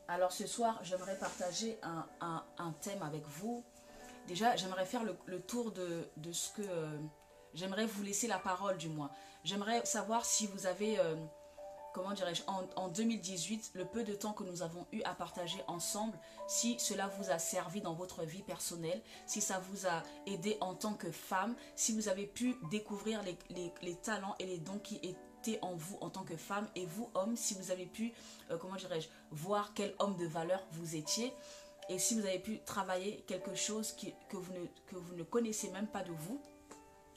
Alors ce soir, j'aimerais partager un thème avec vous. Déjà, j'aimerais faire le tour de ce que... j'aimerais vous laisser la parole du moins. J'aimerais savoir si vous avez, comment dirais-je, en 2018, le peu de temps que nous avons eu à partager ensemble, si cela vous a servi dans votre vie personnelle, si ça vous a aidé en tant que femme, si vous avez pu découvrir les talents et les dons qui étaient en vous en tant que femme, et vous, homme, si vous avez pu, comment dirais-je, voir quel homme de valeur vous étiez, et si vous avez pu travailler quelque chose que vous ne connaissez même pas de vous.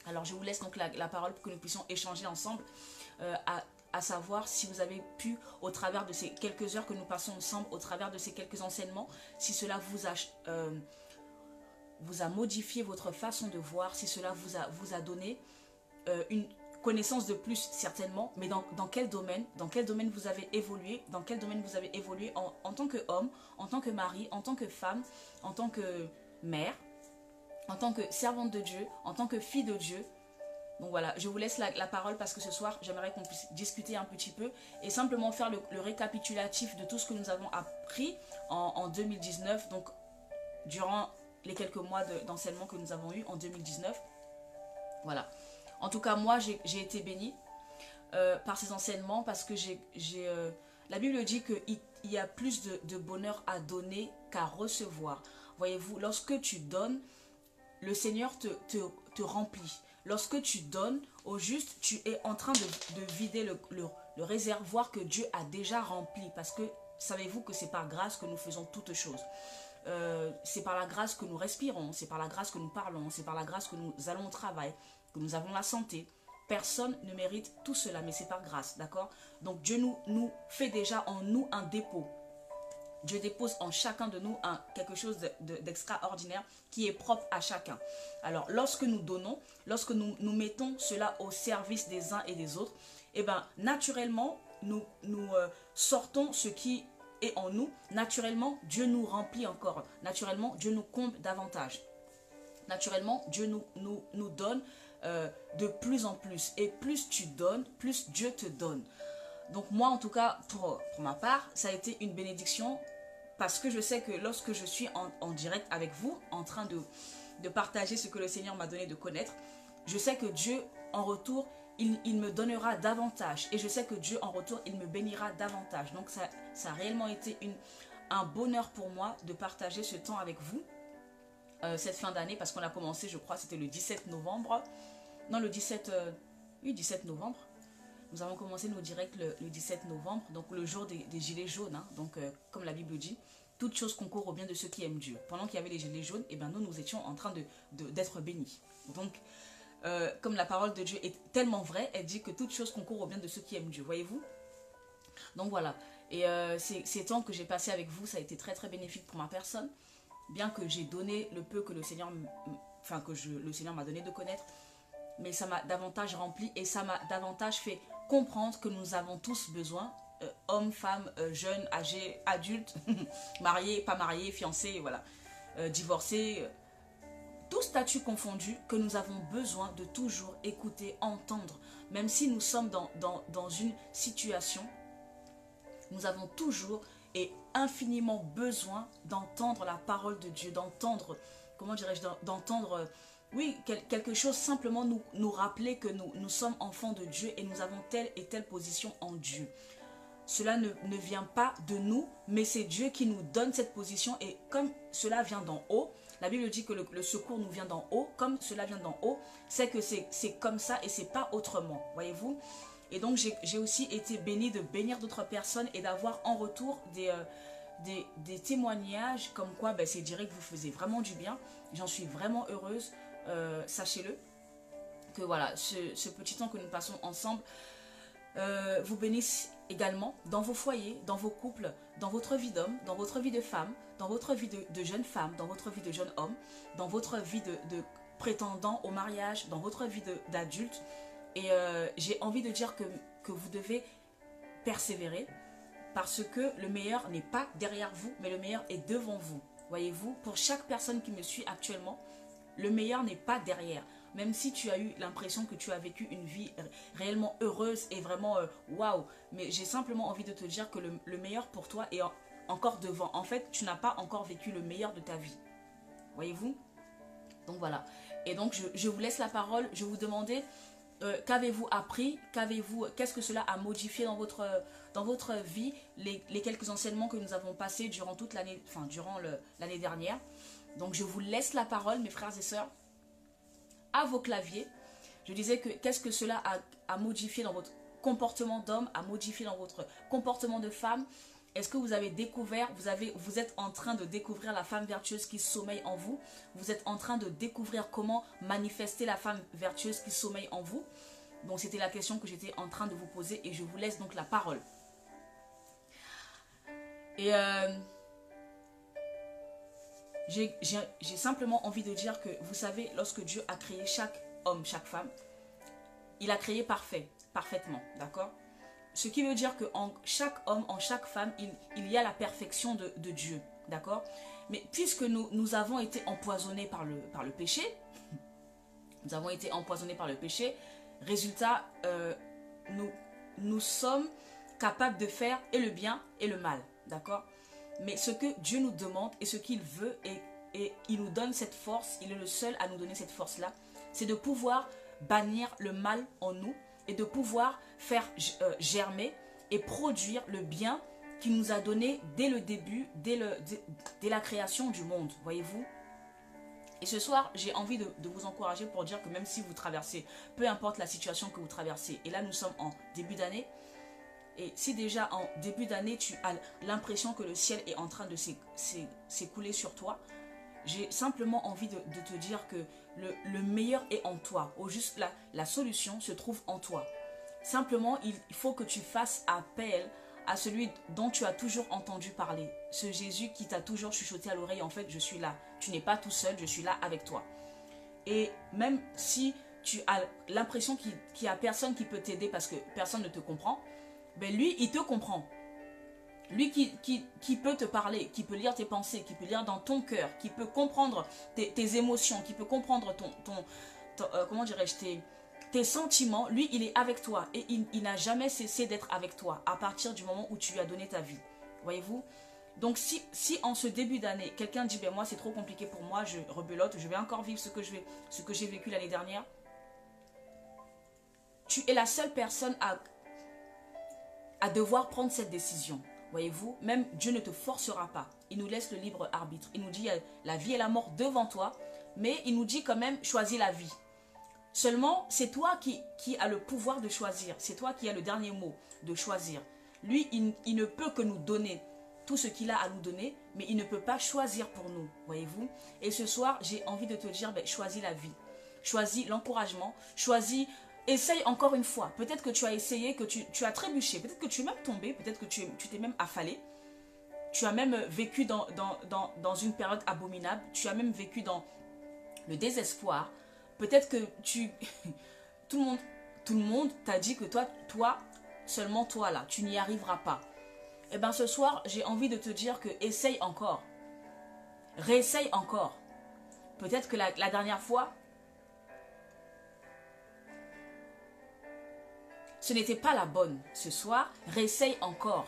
Alors je vous laisse donc la parole pour que nous puissions échanger ensemble, à savoir si vous avez pu, au travers de ces quelques heures que nous passons ensemble, au travers de ces quelques enseignements, si cela vous a modifié votre façon de voir, si cela vous a donné une connaissance de plus certainement, mais dans quel domaine vous avez évolué, dans quel domaine vous avez évolué en tant qu'homme, en tant que mari, en tant que femme, en tant que mère, en tant que servante de Dieu, en tant que fille de Dieu. Donc voilà, je vous laisse la parole parce que ce soir, j'aimerais qu'on puisse discuter un petit peu et simplement faire le récapitulatif de tout ce que nous avons appris en 2019, donc durant les quelques mois d'enseignement que nous avons eu en 2019. Voilà. En tout cas, moi, j'ai été bénie par ces enseignements parce que la Bible dit qu'il y a plus de bonheur à donner qu'à recevoir. Voyez-vous, lorsque tu donnes, le Seigneur te remplit. Lorsque tu donnes au juste, tu es en train de vider le réservoir que Dieu a déjà rempli. Parce que savez-vous que c'est par grâce que nous faisons toutes choses. C'est par la grâce que nous respirons, c'est par la grâce que nous parlons, c'est par la grâce que nous allons au travail, que nous avons la santé. Personne ne mérite tout cela, mais c'est par grâce, d'accord? Donc Dieu nous fait déjà en nous un dépôt. Dieu dépose en chacun de nous quelque chose d'extraordinaire qui est propre à chacun. Alors, lorsque nous donnons, lorsque nous mettons cela au service des uns et des autres, eh bien, naturellement, nous sortons ce qui est en nous. Naturellement, Dieu nous remplit encore. Naturellement, Dieu nous comble davantage. Naturellement, Dieu nous donne de plus en plus. Et plus tu donnes, plus Dieu te donne. Donc moi, en tout cas, pour ma part, ça a été une bénédiction parce que je sais que lorsque je suis en direct avec vous, en train de partager ce que le Seigneur m'a donné de connaître, je sais que Dieu, en retour, il me donnera davantage. Et je sais que Dieu, en retour, il me bénira davantage. Donc ça a réellement été un bonheur pour moi de partager ce temps avec vous, cette fin d'année, parce qu'on a commencé, je crois, c'était le 17 novembre. Non, le 17... oui, 17 novembre. Nous avons commencé nos directs le 17 novembre, donc le jour des gilets jaunes. Hein. Donc, comme la Bible dit, toute chose concourt au bien de ceux qui aiment Dieu. Pendant qu'il y avait les gilets jaunes, eh ben, nous étions en train d'être bénis. Donc, comme la parole de Dieu est tellement vraie, elle dit que toute chose concourt au bien de ceux qui aiment Dieu. Voyez-vous? Donc voilà. Et ces temps que j'ai passés avec vous, ça a été très très bénéfique pour ma personne. Bien que j'ai donné le peu que le Seigneur, le Seigneur m'a donné de connaître, mais ça m'a davantage rempli et ça m'a davantage fait comprendre que nous avons tous besoin, hommes, femmes, jeunes, âgés, adultes, mariés, pas mariés, fiancés, voilà, divorcés, tout statut confondu, que nous avons besoin de toujours écouter, entendre, même si nous sommes dans une situation, nous avons toujours et infiniment besoin d'entendre la parole de Dieu, d'entendre, comment dirais-je, d'entendre... Oui, quelque chose simplement nous rappeler que nous sommes enfants de Dieu et nous avons telle et telle position en Dieu. Cela ne vient pas de nous, mais c'est Dieu qui nous donne cette position et comme cela vient d'en haut, la Bible dit que le secours nous vient d'en haut, comme cela vient d'en haut, c'est que c'est comme ça et c'est pas autrement, voyez-vous? Et donc j'ai aussi été bénie de bénir d'autres personnes et d'avoir en retour des témoignages comme quoi ces directs vous faisaient vraiment du bien. J'en suis vraiment heureuse. Sachez-le que voilà, ce petit temps que nous passons ensemble vous bénisse également dans vos foyers, dans vos couples, dans votre vie d'homme, dans votre vie de femme, dans votre vie de jeune femme, dans votre vie de jeune homme, dans votre vie de prétendant au mariage, dans votre vie d'adulte. Et j'ai envie de dire que vous devez persévérer parce que le meilleur n'est pas derrière vous, mais le meilleur est devant vous. Voyez-vous, pour chaque personne qui me suit actuellement, le meilleur n'est pas derrière. Même si tu as eu l'impression que tu as vécu une vie réellement heureuse et vraiment waouh. Mais j'ai simplement envie de te dire que le meilleur pour toi est encore devant. En fait, tu n'as pas encore vécu le meilleur de ta vie. Voyez-vous? Donc voilà. Et donc, je vous laisse la parole. Je vous demandais, qu'avez-vous appris? Qu'est-ce que cela a modifié dans votre vie? Les quelques enseignements que nous avons passés durant toute l'année, enfin, durant l'année dernière. Donc, je vous laisse la parole, mes frères et sœurs, à vos claviers. Je disais que qu'est-ce que cela a modifié dans votre comportement d'homme, a modifié dans votre comportement de femme? Est-ce que vous avez découvert, vous êtes en train de découvrir la femme vertueuse qui sommeille en vous? Vous êtes en train de découvrir comment manifester la femme vertueuse qui sommeille en vous? Donc c'était la question que j'étais en train de vous poser et je vous laisse donc la parole. Et j'ai simplement envie de dire que, vous savez, lorsque Dieu a créé chaque homme, chaque femme, il a créé parfaitement, d'accord? Ce qui veut dire qu'en chaque homme, en chaque femme, il y a la perfection de Dieu, d'accord? Mais puisque nous avons été empoisonnés par le péché, nous avons été empoisonnés par le péché, résultat, nous sommes capables de faire et le bien et le mal, d'accord? Mais ce que Dieu nous demande et ce qu'il veut, et il nous donne cette force, il est le seul à nous donner cette force-là, c'est de pouvoir bannir le mal en nous et de pouvoir faire germer et produire le bien qu'il nous a donné dès le début, dès la création du monde, voyez-vous. Et ce soir, j'ai envie de vous encourager pour dire que même si vous traversez, peu importe la situation que vous traversez, et là nous sommes en début d'année, et si déjà en début d'année tu as l'impression que le ciel est en train de s'écouler sur toi, j'ai simplement envie de te dire que le meilleur est en toi. Au juste la solution se trouve en toi. Simplement, il faut que tu fasses appel à celui dont tu as toujours entendu parler. Ce Jésus qui t'a toujours chuchoté à l'oreille, en fait, je suis là. Tu n'es pas tout seul, je suis là avec toi. Et même si tu as l'impression qu'il n'y a personne qui peut t'aider parce que personne ne te comprend, ben lui, il te comprend. Lui qui peut te parler, qui peut lire tes pensées, qui peut lire dans ton cœur, qui peut comprendre tes émotions, qui peut comprendre comment dirais-je, tes sentiments, lui, il est avec toi. Et il n'a jamais cessé d'être avec toi à partir du moment où tu lui as donné ta vie. Voyez-vous? Donc, si en ce début d'année, quelqu'un dit, ben moi, c'est trop compliqué pour moi, je rebelote, je vais encore vivre ce que j'ai vécu l'année dernière, tu es la seule personne à devoir prendre cette décision. Voyez-vous, même Dieu ne te forcera pas. Il nous laisse le libre arbitre. Il nous dit la vie et la mort devant toi, mais il nous dit quand même choisis la vie. Seulement, c'est toi qui as le pouvoir de choisir. C'est toi qui as le dernier mot de choisir. Lui, il ne peut que nous donner tout ce qu'il a à nous donner, mais il ne peut pas choisir pour nous. Voyez-vous? Et ce soir, j'ai envie de te dire, ben, choisis la vie. Choisis l'encouragement. Essaye encore une fois. Peut-être que tu as essayé, que tu as trébuché. Peut-être que tu es même tombé. Peut-être que tu t'es même affalé. Tu as même vécu dans une période abominable. Tu as même vécu dans le désespoir. Peut-être que tout le monde t'a dit que toi, seulement toi là, tu n'y arriveras pas. Et bien ce soir, j'ai envie de te dire que essaye encore. Réessaye encore. Peut-être que la dernière fois, ce n'était pas la bonne. Ce soir, réessaye encore.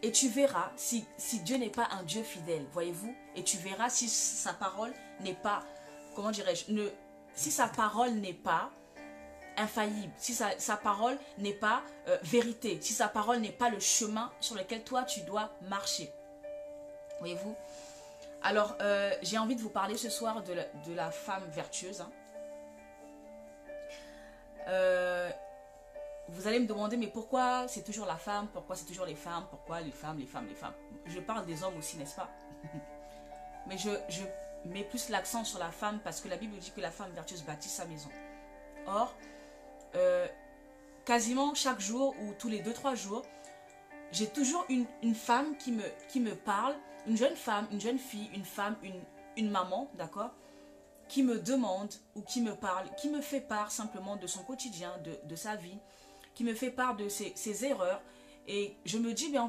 Et tu verras si Dieu n'est pas un Dieu fidèle, voyez-vous. Et tu verras si sa parole n'est pas, comment dirais-je, si sa parole n'est pas infaillible, si sa parole n'est pas vérité, si sa parole n'est pas le chemin sur lequel toi tu dois marcher. Voyez-vous. Alors, j'ai envie de vous parler ce soir de la femme vertueuse. Hein. Vous allez me demander, mais pourquoi c'est toujours la femme? Pourquoi c'est toujours les femmes? Pourquoi les femmes? Je parle des hommes aussi, n'est-ce pas? Mais je mets plus l'accent sur la femme parce que la Bible dit que la femme vertueuse bâtit sa maison. Or, quasiment chaque jour ou tous les 2-3 jours, j'ai toujours une femme qui me parle, une jeune femme, une jeune fille, une femme, une maman, d'accord, qui me demande ou qui me parle, qui me fait part simplement de son quotidien, de sa vie, qui me fait part de ses erreurs. Et je me dis, bien,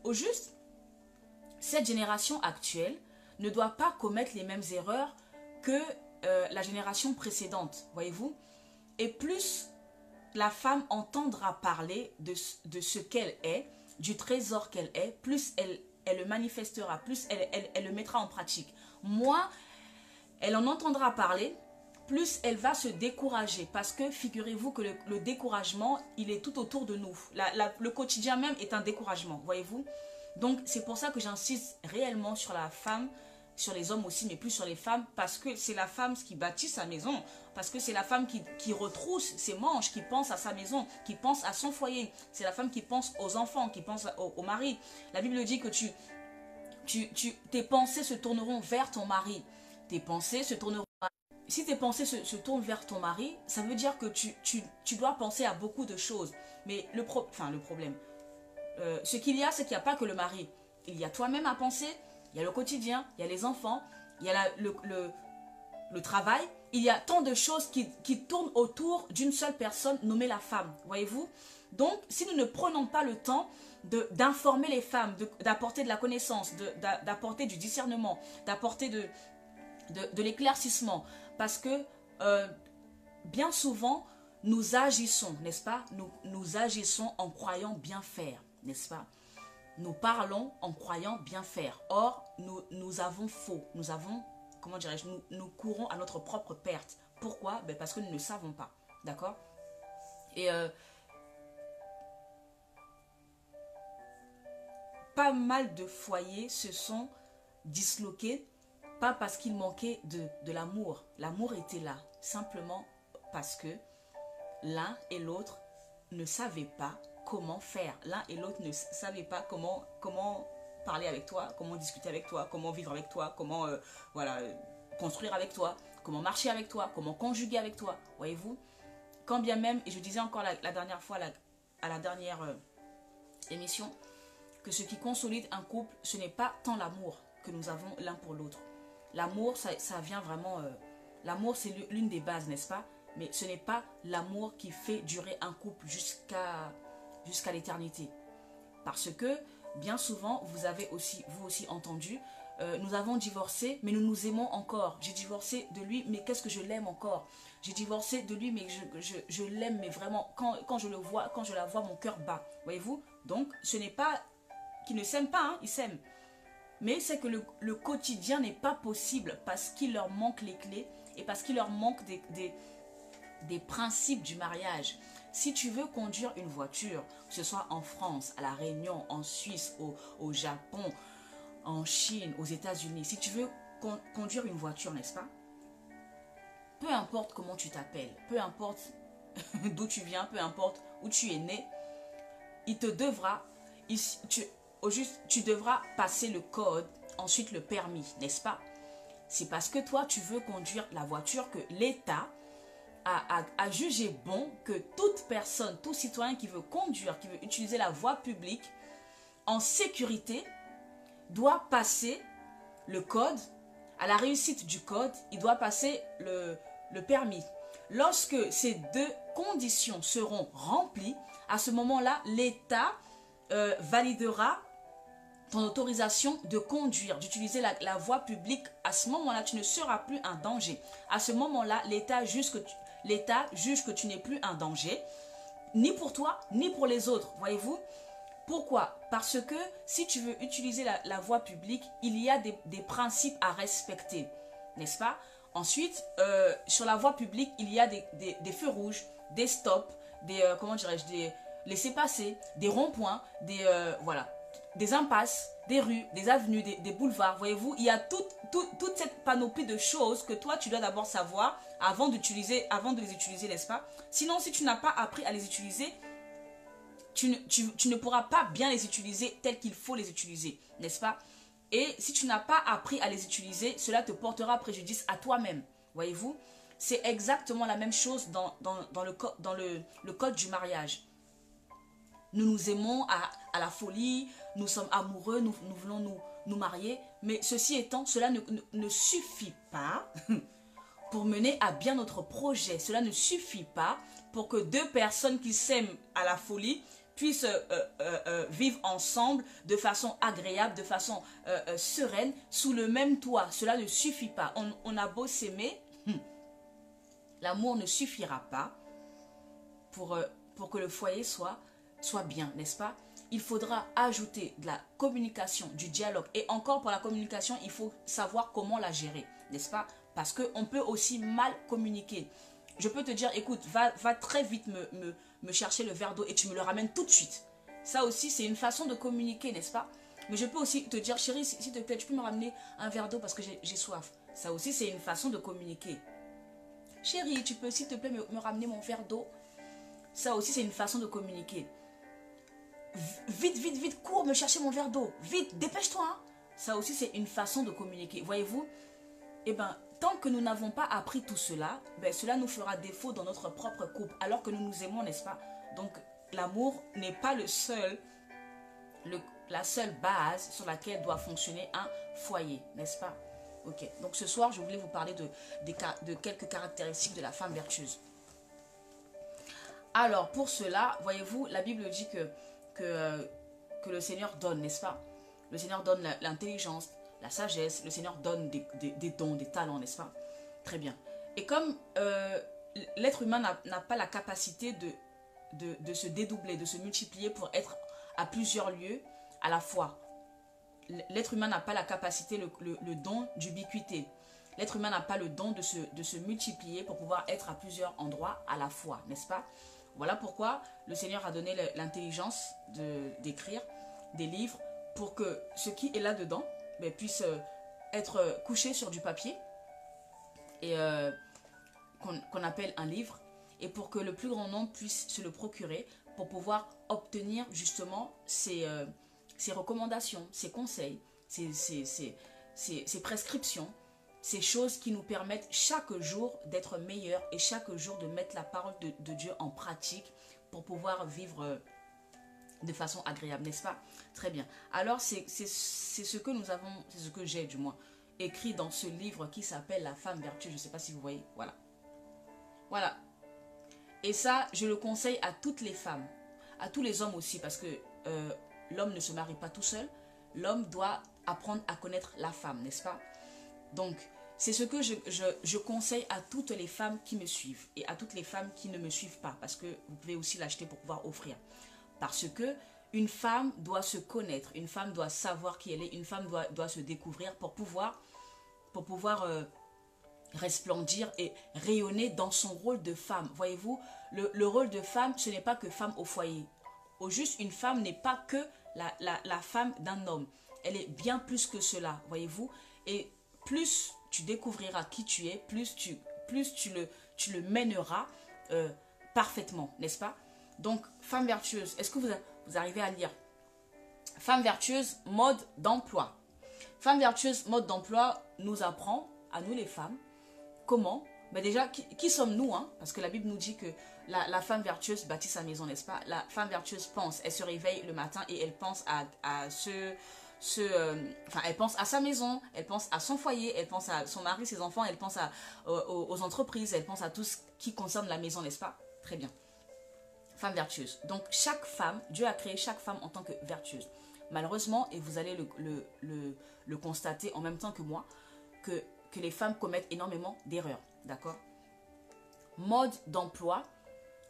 au juste, cette génération actuelle ne doit pas commettre les mêmes erreurs que la génération précédente, voyez-vous. Et plus la femme entendra parler de ce qu'elle est, du trésor qu'elle est, plus elle le manifestera, plus elle le mettra en pratique. Moins elle en entendra parler, plus elle va se décourager. Parce que figurez-vous que le découragement, il est tout autour de nous. Le quotidien même est un découragement, voyez-vous. Donc c'est pour ça que j'insiste réellement sur la femme, sur les hommes aussi, mais plus sur les femmes, parce que c'est la femme qui bâtit sa maison, parce que c'est la femme qui retrousse ses manches, qui pense à sa maison, qui pense à son foyer. C'est la femme qui pense aux enfants, qui pense au mari. La Bible dit que tes pensées se tourneront vers ton mari. Tes pensées se tourneront. Si tes pensées se tournent vers ton mari, ça veut dire que tu dois penser à beaucoup de choses. Mais le problème, ce qu'il y a, c'est qu'il n'y a pas que le mari. Il y a toi-même à penser, il y a le quotidien, il y a les enfants, il y a le travail. Il y a tant de choses qui tournent autour d'une seule personne nommée la femme, voyez-vous. Donc, si nous ne prenons pas le temps d'informer les femmes, d'apporter de la connaissance, d'apporter du discernement, d'apporter de l'éclaircissement, parce que bien souvent, nous agissons, n'est-ce pas? Nous agissons en croyant bien faire, n'est-ce pas? Nous parlons en croyant bien faire. Or, nous avons faux. Nous avons, comment dirais-je, nous courons à notre propre perte. Pourquoi? Ben parce que nous ne savons pas. D'accord? Et pas mal de foyers se sont disloqués, pas parce qu'il manquait de l'amour. L'amour était là, simplement parce que l'un et l'autre ne savaient pas comment faire. L'un et l'autre ne savaient pas comment parler avec toi, comment discuter avec toi, comment vivre avec toi, comment construire avec toi, comment marcher avec toi, comment conjuguer avec toi. Voyez-vous? Quand bien même, et je disais encore la dernière fois, à la dernière émission, que ce qui consolide un couple, ce n'est pas tant l'amour que nous avons l'un pour l'autre. L'amour, ça vient vraiment... l'amour, c'est l'une des bases, n'est-ce pas? Mais ce n'est pas l'amour qui fait durer un couple jusqu'à l'éternité. Parce que, bien souvent, vous avez aussi, vous aussi entendu, nous avons divorcé, mais nous nous aimons encore. J'ai divorcé de lui, mais qu'est-ce que je l'aime encore? J'ai divorcé de lui, mais je l'aime, mais vraiment, quand je le vois, quand je la vois, mon cœur bat. Voyez-vous? Donc, ce n'est pas qu'ils ne s'aiment pas, hein, ils s'aiment. Mais c'est que le quotidien n'est pas possible parce qu'il leur manque les clés et parce qu'il leur manque des principes du mariage. Si tu veux conduire une voiture, que ce soit en France, à La Réunion, en Suisse, au Japon, en Chine, aux États-Unis, si tu veux conduire une voiture, n'est-ce pas? Peu importe comment tu t'appelles, peu importe d'où tu viens, peu importe où tu es né, il te devra, tu devras passer le code, ensuite le permis, n'est-ce pas? C'est parce que toi, tu veux conduire la voiture que l'État a jugé bon que toute personne, tout citoyen qui veut conduire, qui veut utiliser la voie publique en sécurité, doit passer le code. À la réussite du code, il doit passer le permis. Lorsque ces deux conditions seront remplies, à ce moment-là, l'État validera ton autorisation de conduire, d'utiliser la voie publique. À ce moment-là, tu ne seras plus un danger. À ce moment-là, l'État juge que tu n'es plus un danger, ni pour toi, ni pour les autres. Voyez-vous? Pourquoi? Parce que si tu veux utiliser la voie publique, il y a des principes à respecter, n'est-ce pas? Ensuite, sur la voie publique, il y a des feux rouges, des stops, des laissez-passer, des ronds-points, des impasses, des rues, des avenues, des boulevards. Voyez-vous, il y a toute cette panoplie de choses que toi, tu dois d'abord savoir avant de les utiliser, n'est-ce pas? Sinon, si tu n'as pas appris à les utiliser, tu ne pourras pas bien les utiliser tels qu'il faut les utiliser, n'est-ce pas? Et si tu n'as pas appris à les utiliser, cela te portera préjudice à toi-même, voyez-vous? C'est exactement la même chose dans le code du mariage. Nous nous aimons à la folie, nous sommes amoureux, nous voulons nous marier, mais ceci étant, cela ne suffit pas pour mener à bien notre projet. Cela ne suffit pas pour que deux personnes qui s'aiment à la folie puissent vivre ensemble de façon agréable, de façon sereine, sous le même toit. Cela ne suffit pas. On a beau s'aimer, l'amour ne suffira pas pour que le foyer soit bien, n'est-ce pas? il faudra ajouter de la communication, du dialogue. Et encore pour la communication, il faut savoir comment la gérer, n'est-ce pas? Parce qu'on peut aussi mal communiquer. Je peux te dire, écoute, va très vite me chercher le verre d'eau et tu me le ramènes tout de suite. Ça aussi, c'est une façon de communiquer, n'est-ce pas? Mais je peux aussi te dire, chérie, s'il te plaît, tu peux me ramener un verre d'eau parce que j'ai soif. Ça aussi, c'est une façon de communiquer. Chérie, tu peux, s'il te plaît, me ramener mon verre d'eau. Ça aussi, c'est une façon de communiquer. Vite, vite, vite, cours me chercher mon verre d'eau. Vite, dépêche-toi. Hein. Ça aussi, c'est une façon de communiquer. Voyez-vous, eh bien, tant que nous n'avons pas appris tout cela, ben, cela nous fera défaut dans notre propre couple, alors que nous nous aimons, n'est-ce pas? Donc, l'amour n'est pas la seule base sur laquelle doit fonctionner un foyer, n'est-ce pas? Ok, donc ce soir, je voulais vous parler de quelques caractéristiques de la femme vertueuse. Alors, pour cela, voyez-vous, la Bible dit que le Seigneur donne, n'est-ce pas? Le Seigneur donne l'intelligence, la sagesse, le Seigneur donne des dons, des talents, n'est-ce pas? Très bien. Et comme l'être humain n'a pas la capacité de se dédoubler, de se multiplier pour être à plusieurs lieux à la fois, l'être humain n'a pas la capacité, le don d'ubiquité. L'être humain n'a pas le don de se multiplier pour pouvoir être à plusieurs endroits à la fois, n'est-ce pas? Voilà pourquoi le Seigneur a donné l'intelligence d'écrire des livres pour que ce qui est là-dedans puisse être couché sur du papier et qu'on appelle un livre, et pour que le plus grand nombre puisse se le procurer pour pouvoir obtenir justement ces recommandations, ces conseils, ces prescriptions, ces choses qui nous permettent chaque jour d'être meilleurs et chaque jour de mettre la parole de Dieu en pratique pour pouvoir vivre de façon agréable, n'est-ce pas? Très bien. Alors, c'est ce que nous avons, c'est ce que j'ai du moins écrit dans ce livre qui s'appelle La femme vertueuse. Je ne sais pas si vous voyez. Voilà. Voilà. Et ça, je le conseille à toutes les femmes, à tous les hommes aussi, parce que l'homme ne se marie pas tout seul. L'homme doit apprendre à connaître la femme, n'est-ce pas? Donc, c'est ce que je conseille à toutes les femmes qui me suivent et à toutes les femmes qui ne me suivent pas, parce que vous pouvez aussi l'acheter pour pouvoir offrir. Parce que une femme doit se connaître, une femme doit savoir qui elle est, une femme doit se découvrir pour pouvoir resplendir et rayonner dans son rôle de femme. Voyez-vous, le rôle de femme, ce n'est pas que femme au foyer. Au juste, une femme n'est pas que la femme d'un homme. Elle est bien plus que cela, voyez-vous. Et plus tu découvriras qui tu es, plus tu le mèneras parfaitement, n'est-ce pas? Donc, femme vertueuse, est-ce que vous arrivez à lire? Femme vertueuse, mode d'emploi. Femme vertueuse, mode d'emploi nous apprend, à nous les femmes, comment? Ben déjà, qui sommes-nous, hein? Parce que la Bible nous dit que la femme vertueuse bâtit sa maison, n'est-ce pas? La femme vertueuse pense, elle se réveille le matin et elle pense elle pense à sa maison, elle pense à son foyer, elle pense à son mari, ses enfants, elle pense aux entreprises, elle pense à tout ce qui concerne la maison, n'est-ce pas? Très bien. Femme vertueuse. Donc chaque femme, Dieu a créé chaque femme en tant que vertueuse. Malheureusement, et vous allez le constater en même temps que moi, que les femmes commettent énormément d'erreurs, d'accord? Mode d'emploi,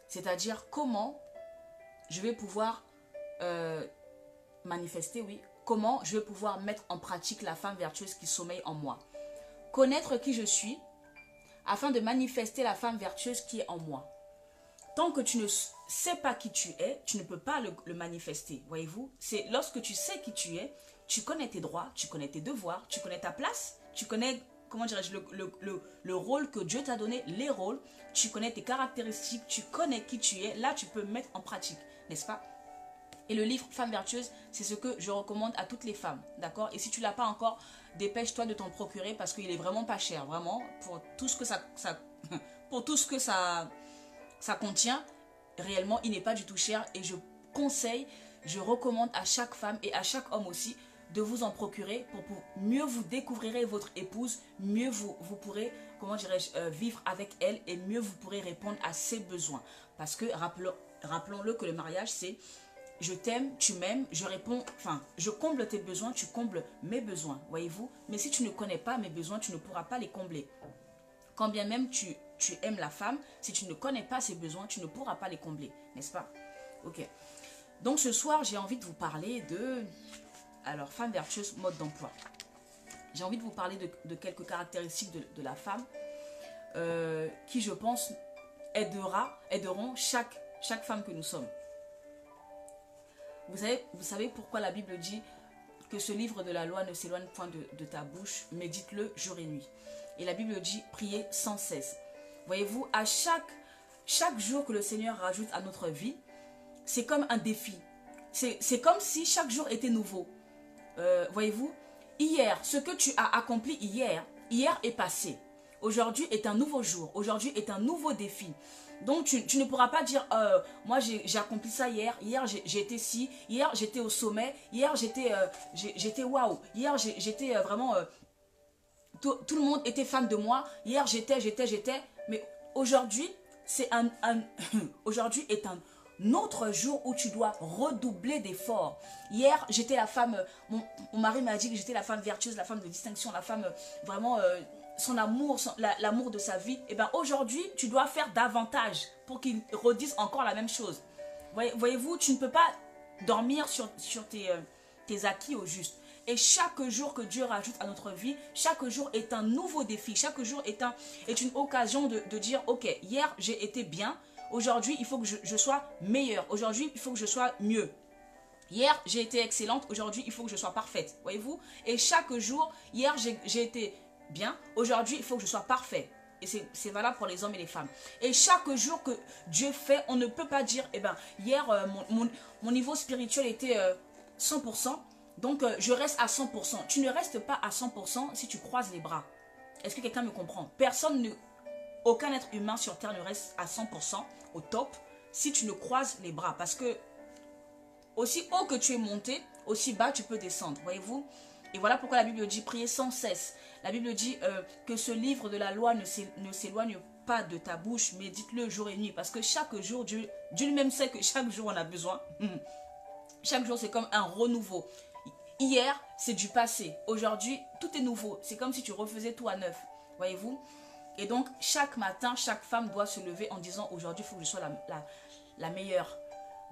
c'est-à-dire comment je vais pouvoir manifester, oui, comment je vais pouvoir mettre en pratique la femme vertueuse qui sommeille en moi. Connaître qui je suis afin de manifester la femme vertueuse qui est en moi. Tant que tu ne sais pas qui tu es, tu ne peux pas le manifester, voyez-vous. C'est lorsque tu sais qui tu es, tu connais tes droits, tu connais tes devoirs, tu connais ta place, tu connais, comment dirais-je, le rôle que Dieu t'a donné, les rôles, tu connais tes caractéristiques, tu connais qui tu es, là tu peux mettre en pratique, n'est-ce pas? Et le livre Femme vertueuse, c'est ce que je recommande à toutes les femmes, d'accord? Et si tu ne l'as pas encore, dépêche-toi de t'en procurer parce qu'il est vraiment pas cher, vraiment, pour tout ce que ça contient, réellement, il n'est pas du tout cher. Et je conseille, je recommande à chaque femme et à chaque homme aussi de vous en procurer pour mieux vous découvrirez votre épouse, mieux vous pourrez, comment dirais-je, vivre avec elle et mieux vous pourrez répondre à ses besoins. Parce que rappelons-le que le mariage, c'est je t'aime, tu m'aimes, je réponds, enfin, je comble tes besoins, tu combles mes besoins, voyez-vous. Mais si tu ne connais pas mes besoins, tu ne pourras pas les combler. Quand bien même tu aimes la femme, si tu ne connais pas ses besoins, tu ne pourras pas les combler, n'est-ce pas? Ok. Donc ce soir, j'ai envie de vous parler de... Alors, femme vertueuse, mode d'emploi. J'ai envie de vous parler de quelques caractéristiques de la femme qui, je pense, aideront chaque femme que nous sommes. Vous savez pourquoi la Bible dit que ce livre de la loi ne s'éloigne point de ta bouche, médite-le jour et nuit. Et la Bible dit prier sans cesse. Voyez-vous, à chaque jour que le Seigneur rajoute à notre vie, c'est comme un défi. C'est comme si chaque jour était nouveau. Voyez-vous, hier, ce que tu as accompli hier est passé. Aujourd'hui est un nouveau jour. Aujourd'hui est un nouveau défi. Donc, tu ne pourras pas dire, moi j'ai accompli ça hier. Hier, j'ai été ci. Hier, j'étais au sommet. Hier, j'étais waouh. Hier, j'étais vraiment... tout le monde était fan de moi. Hier, j'étais. Mais aujourd'hui, aujourd'hui est un autre jour où tu dois redoubler d'efforts. Hier, j'étais la femme... Mon mari m'a dit que j'étais la femme vertueuse, la femme de distinction, la femme vraiment... son amour, l'amour de sa vie, et bien aujourd'hui, tu dois faire davantage pour qu'il redise encore la même chose. Voyez-vous, tu ne peux pas dormir sur tes acquis au juste. Et chaque jour que Dieu rajoute à notre vie, chaque jour est un nouveau défi. Chaque jour est une occasion de dire, ok, hier j'ai été bien, aujourd'hui il faut que je sois meilleure, aujourd'hui il faut que je sois mieux. Hier j'ai été excellente, aujourd'hui il faut que je sois parfaite. Voyez-vous? Et chaque jour, hier j'ai été... bien, aujourd'hui il faut que je sois parfait. Et c'est valable pour les hommes et les femmes. Et chaque jour que Dieu fait, on ne peut pas dire, eh ben, hier mon niveau spirituel était 100%, donc je reste à 100%. Tu ne restes pas à 100% si tu croises les bras. Est-ce que quelqu'un me comprend? Aucun être humain sur terre ne reste à 100% au top si tu ne croises les bras. Parce que aussi haut que tu es monté, aussi bas tu peux descendre, voyez-vous? Et voilà pourquoi la Bible dit prier sans cesse. La Bible dit que ce livre de la loi ne s'éloigne pas de ta bouche, mais dites-le jour et nuit. Parce que chaque jour, Dieu lui-même sait que chaque jour on a besoin. Chaque jour c'est comme un renouveau. Hier c'est du passé. Aujourd'hui tout est nouveau. C'est comme si tu refaisais tout à neuf. Voyez-vous? Et donc chaque matin, chaque femme doit se lever en disant aujourd'hui il faut que je sois la meilleure.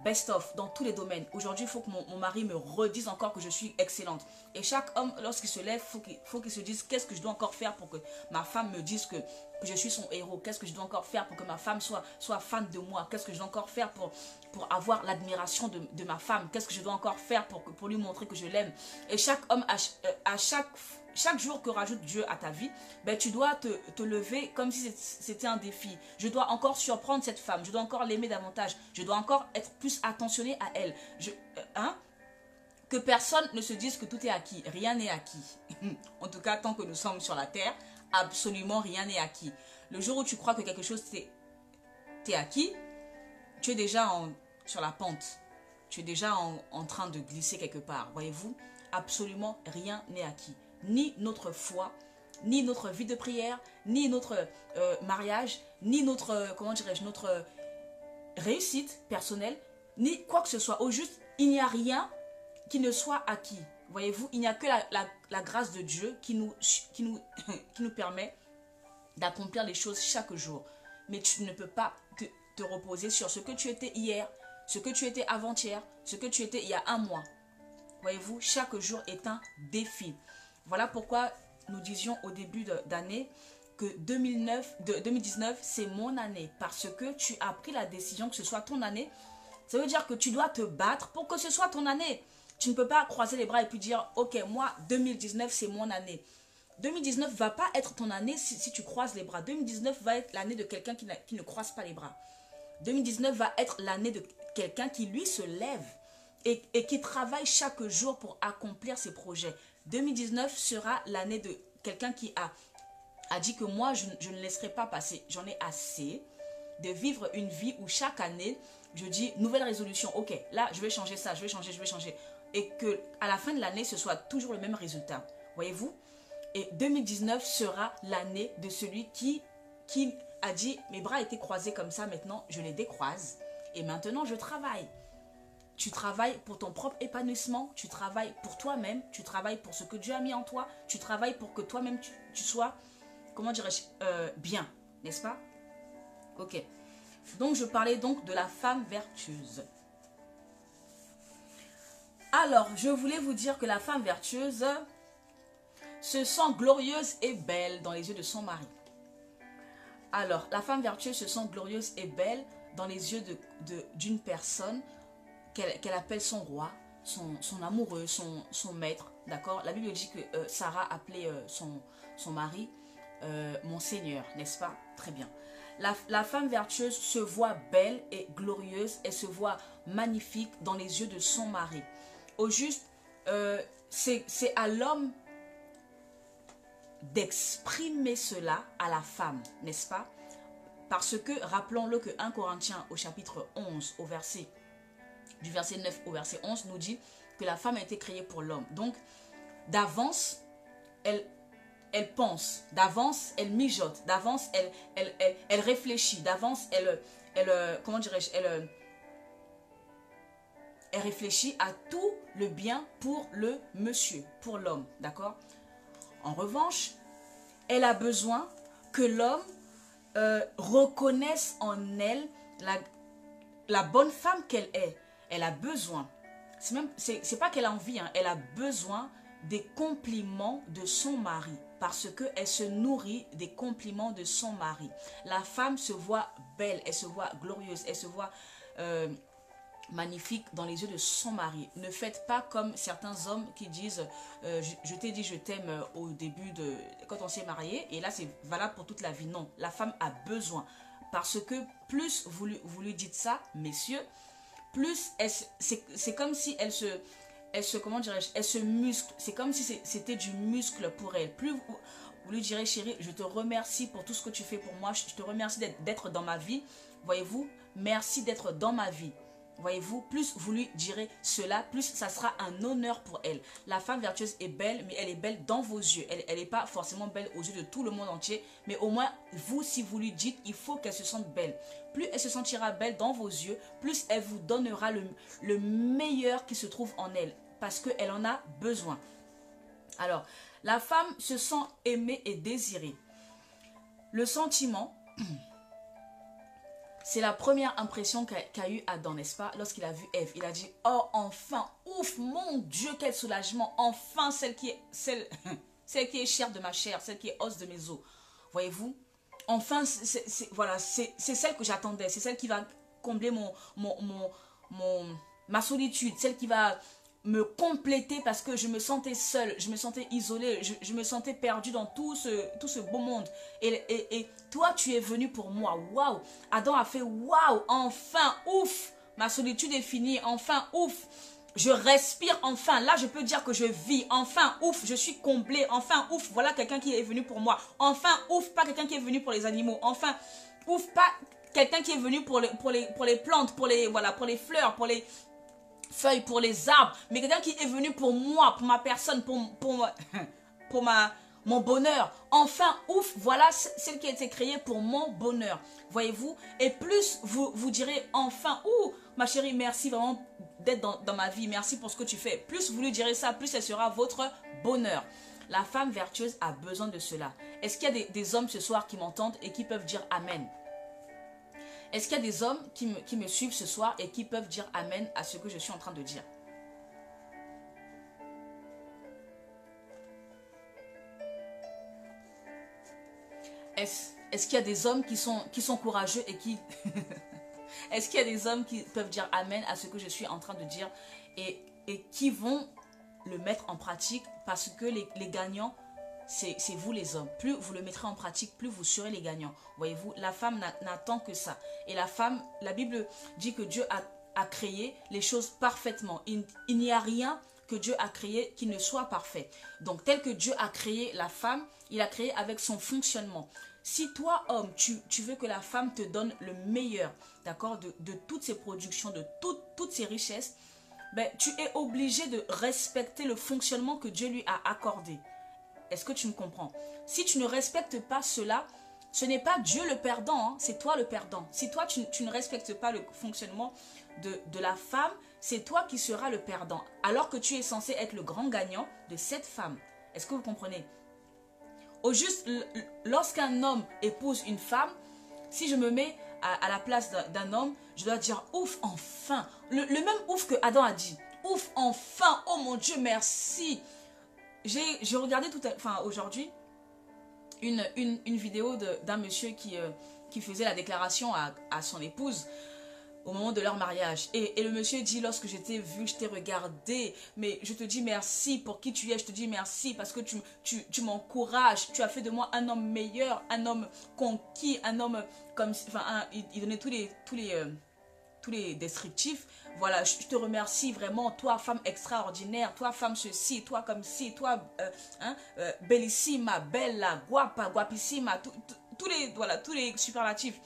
Best of dans tous les domaines. Aujourd'hui, il faut que mon mari me redise encore que je suis excellente. Et chaque homme, lorsqu'il se lève, faut qu'il se dise qu'est-ce que je dois encore faire pour que ma femme me dise que je suis son héros. Qu'est-ce que je dois encore faire pour que ma femme soit fan de moi. Qu'est-ce que je dois encore faire pour avoir l'admiration de ma femme. Qu'est-ce que je dois encore faire pour lui montrer que je l'aime. Et chaque homme, chaque jour que rajoute Dieu à ta vie, ben, tu dois te lever comme si c'était un défi. Je dois encore surprendre cette femme. Je dois encore l'aimer davantage. Je dois encore être plus attentionné à elle. Que personne ne se dise que tout est acquis. Rien n'est acquis. En tout cas, tant que nous sommes sur la terre, absolument rien n'est acquis. Le jour où tu crois que quelque chose t'est acquis, tu es déjà sur la pente. Tu es déjà en train de glisser quelque part. Voyez-vous, absolument rien n'est acquis. Ni notre foi, ni notre vie de prière, ni notre mariage, ni notre, notre réussite personnelle, ni quoi que ce soit. Au juste, il n'y a rien qui ne soit acquis. Voyez-vous, il n'y a que la grâce de Dieu qui nous permet d'accomplir les choses chaque jour. Mais tu ne peux pas te reposer sur ce que tu étais hier, ce que tu étais avant-hier, ce que tu étais il y a un mois. Voyez-vous, chaque jour est un défi. Voilà pourquoi nous disions au début d'année que 2019, c'est mon année. Parce que tu as pris la décision que ce soit ton année. Ça veut dire que tu dois te battre pour que ce soit ton année. Tu ne peux pas croiser les bras et puis dire, ok, moi, 2019, c'est mon année. 2019 ne va pas être ton année si tu croises les bras. 2019 va être l'année de quelqu'un qui ne croise pas les bras. 2019 va être l'année de quelqu'un qui, lui, se lève et qui travaille chaque jour pour accomplir ses projets. 2019 sera l'année de quelqu'un qui a dit que moi, je ne laisserai pas passer. J'en ai assez de vivre une vie où chaque année, je dis nouvelle résolution. Ok, là, je vais changer ça, je vais changer. Et qu'à la fin de l'année, ce soit toujours le même résultat. Voyez-vous? Et 2019 sera l'année de celui qui a dit, mes bras étaient croisés comme ça, maintenant, je les décroise. Et maintenant, je travaille. Tu travailles pour ton propre épanouissement, tu travailles pour toi-même, tu travailles pour ce que Dieu a mis en toi, tu travailles pour que toi-même tu sois, comment dirais-je, bien, n'est-ce pas? Ok. Donc, je parlais donc de la femme vertueuse. Alors, je voulais vous dire que la femme vertueuse se sent glorieuse et belle dans les yeux de son mari. Alors, la femme vertueuse se sent glorieuse et belle dans les yeux d'une personne qu'elle appelle son roi, son amoureux, son maître, d'accord? La Bible dit que Sarah appelait son mari mon Seigneur, n'est-ce pas? Très bien. La femme vertueuse se voit belle et glorieuse, elle se voit magnifique dans les yeux de son mari. Au juste, c'est à l'homme d'exprimer cela à la femme, n'est-ce pas? Parce que, rappelons-le que 1 Corinthiens au chapitre 11, du verset 9 au verset 11, nous dit que la femme a été créée pour l'homme. Donc, d'avance, elle pense, d'avance, elle mijote, d'avance, elle réfléchit, d'avance, comment dirais-je, elle réfléchit à tout le bien pour le monsieur, pour l'homme, d'accord? En revanche, elle a besoin que l'homme reconnaisse en elle la bonne femme qu'elle est. Elle a besoin, c'est pas qu'elle a envie, hein, elle a besoin des compliments de son mari parce qu'elle se nourrit des compliments de son mari. La femme se voit belle, elle se voit glorieuse, elle se voit magnifique dans les yeux de son mari. Ne faites pas comme certains hommes qui disent je t'ai dit je t'aime au début quand on s'est marié et là c'est valable pour toute la vie. Non, la femme a besoin parce que plus vous lui dites ça, messieurs, plus c'est comme si elle se comment dirais-je, elle se muscle. C'est comme si c'était du muscle pour elle. Plus vous lui direz chérie, je te remercie pour tout ce que tu fais pour moi, je te remercie d'être dans ma vie, voyez-vous, merci d'être dans ma vie. Voyez-vous, plus vous lui direz cela, plus ça sera un honneur pour elle. La femme vertueuse est belle, mais elle est belle dans vos yeux. Elle n'est pas forcément belle aux yeux de tout le monde entier, mais au moins, vous, si vous lui dites, il faut qu'elle se sente belle. Plus elle se sentira belle dans vos yeux, plus elle vous donnera le meilleur qui se trouve en elle, parce qu'elle en a besoin. Alors, la femme se sent aimée et désirée. Le sentiment... C'est la première impression qu'a eu Adam, n'est-ce pas? Lorsqu'il a vu Ève, il a dit, oh enfin, ouf, mon Dieu, quel soulagement, enfin celle qui est chair de ma chair, celle qui est os de mes os. Voyez-vous? Enfin, voilà, c'est celle que j'attendais, c'est celle qui va combler ma solitude, celle qui va me compléter parce que je me sentais seule, je me sentais isolée, je me sentais perdue dans tout ce beau monde. Et toi, tu es venu pour moi. Waouh! Adam a fait waouh! Enfin, ouf! Ma solitude est finie. Enfin, ouf! Je respire enfin. Là, je peux dire que je vis. Enfin, ouf! Je suis comblée. Enfin, ouf! Voilà quelqu'un qui est venu pour moi. Enfin, ouf! Pas quelqu'un qui est venu pour les animaux. Enfin, ouf! Pas quelqu'un qui est venu pour les plantes, pour les fleurs, pour les feuilles, pour les arbres, mais quelqu'un qui est venu pour moi, pour ma personne, pour mon bonheur. Enfin, ouf, voilà celle qui a été créée pour mon bonheur. Voyez-vous? Et plus vous direz enfin, ouh, ma chérie, merci vraiment d'être dans ma vie, merci pour ce que tu fais. Plus vous lui direz ça, plus elle sera votre bonheur. La femme vertueuse a besoin de cela. Est-ce qu'il y a des hommes ce soir qui m'entendent et qui peuvent dire amen? Est-ce qu'il y a des hommes qui me suivent ce soir et qui peuvent dire amen à ce que je suis en train de dire? Est-ce qu'il y a des hommes qui sont courageux et qui... Est-ce qu'il y a des hommes qui peuvent dire amen à ce que je suis en train de dire et qui vont le mettre en pratique parce que les gagnants, c'est vous les hommes. Plus vous le mettrez en pratique, plus vous serez les gagnants. Voyez-vous, la femme n'attend que ça. Et la femme, la Bible dit que Dieu a créé les choses parfaitement. Il n'y a rien que Dieu a créé qui ne soit parfait. Donc, tel que Dieu a créé la femme, il a créé avec son fonctionnement. Si toi, homme, tu veux que la femme te donne le meilleur, d'accord, de toutes ses productions, de toutes ses richesses, ben, tu es obligé de respecter le fonctionnement que Dieu lui a accordé. Est-ce que tu me comprends? Si tu ne respectes pas cela, ce n'est pas Dieu le perdant, hein, c'est toi le perdant. Si toi, tu ne respectes pas le fonctionnement de la femme, c'est toi qui seras le perdant. Alors que tu es censé être le grand gagnant de cette femme. Est-ce que vous comprenez? Au juste, lorsqu'un homme épouse une femme, si je me mets à la place d'un homme, je dois dire ouf, enfin. Le même ouf que Adam a dit. ouf, enfin, oh mon Dieu, merci. J'ai regardé aujourd'hui une vidéo d'un monsieur qui faisait la déclaration à son épouse au moment de leur mariage. Et le monsieur dit, lorsque je t'ai vu, je t'ai regardé, mais je te dis merci pour qui tu es, je te dis merci parce que tu m'encourages, tu as fait de moi un homme meilleur, un homme conquis, un homme comme... Enfin, il donnait tous les descriptifs. Voilà, je te remercie vraiment, toi femme extraordinaire, toi femme ceci, toi comme ci, toi bellissima, bella, guapa, guapissima, tous les superlatifs.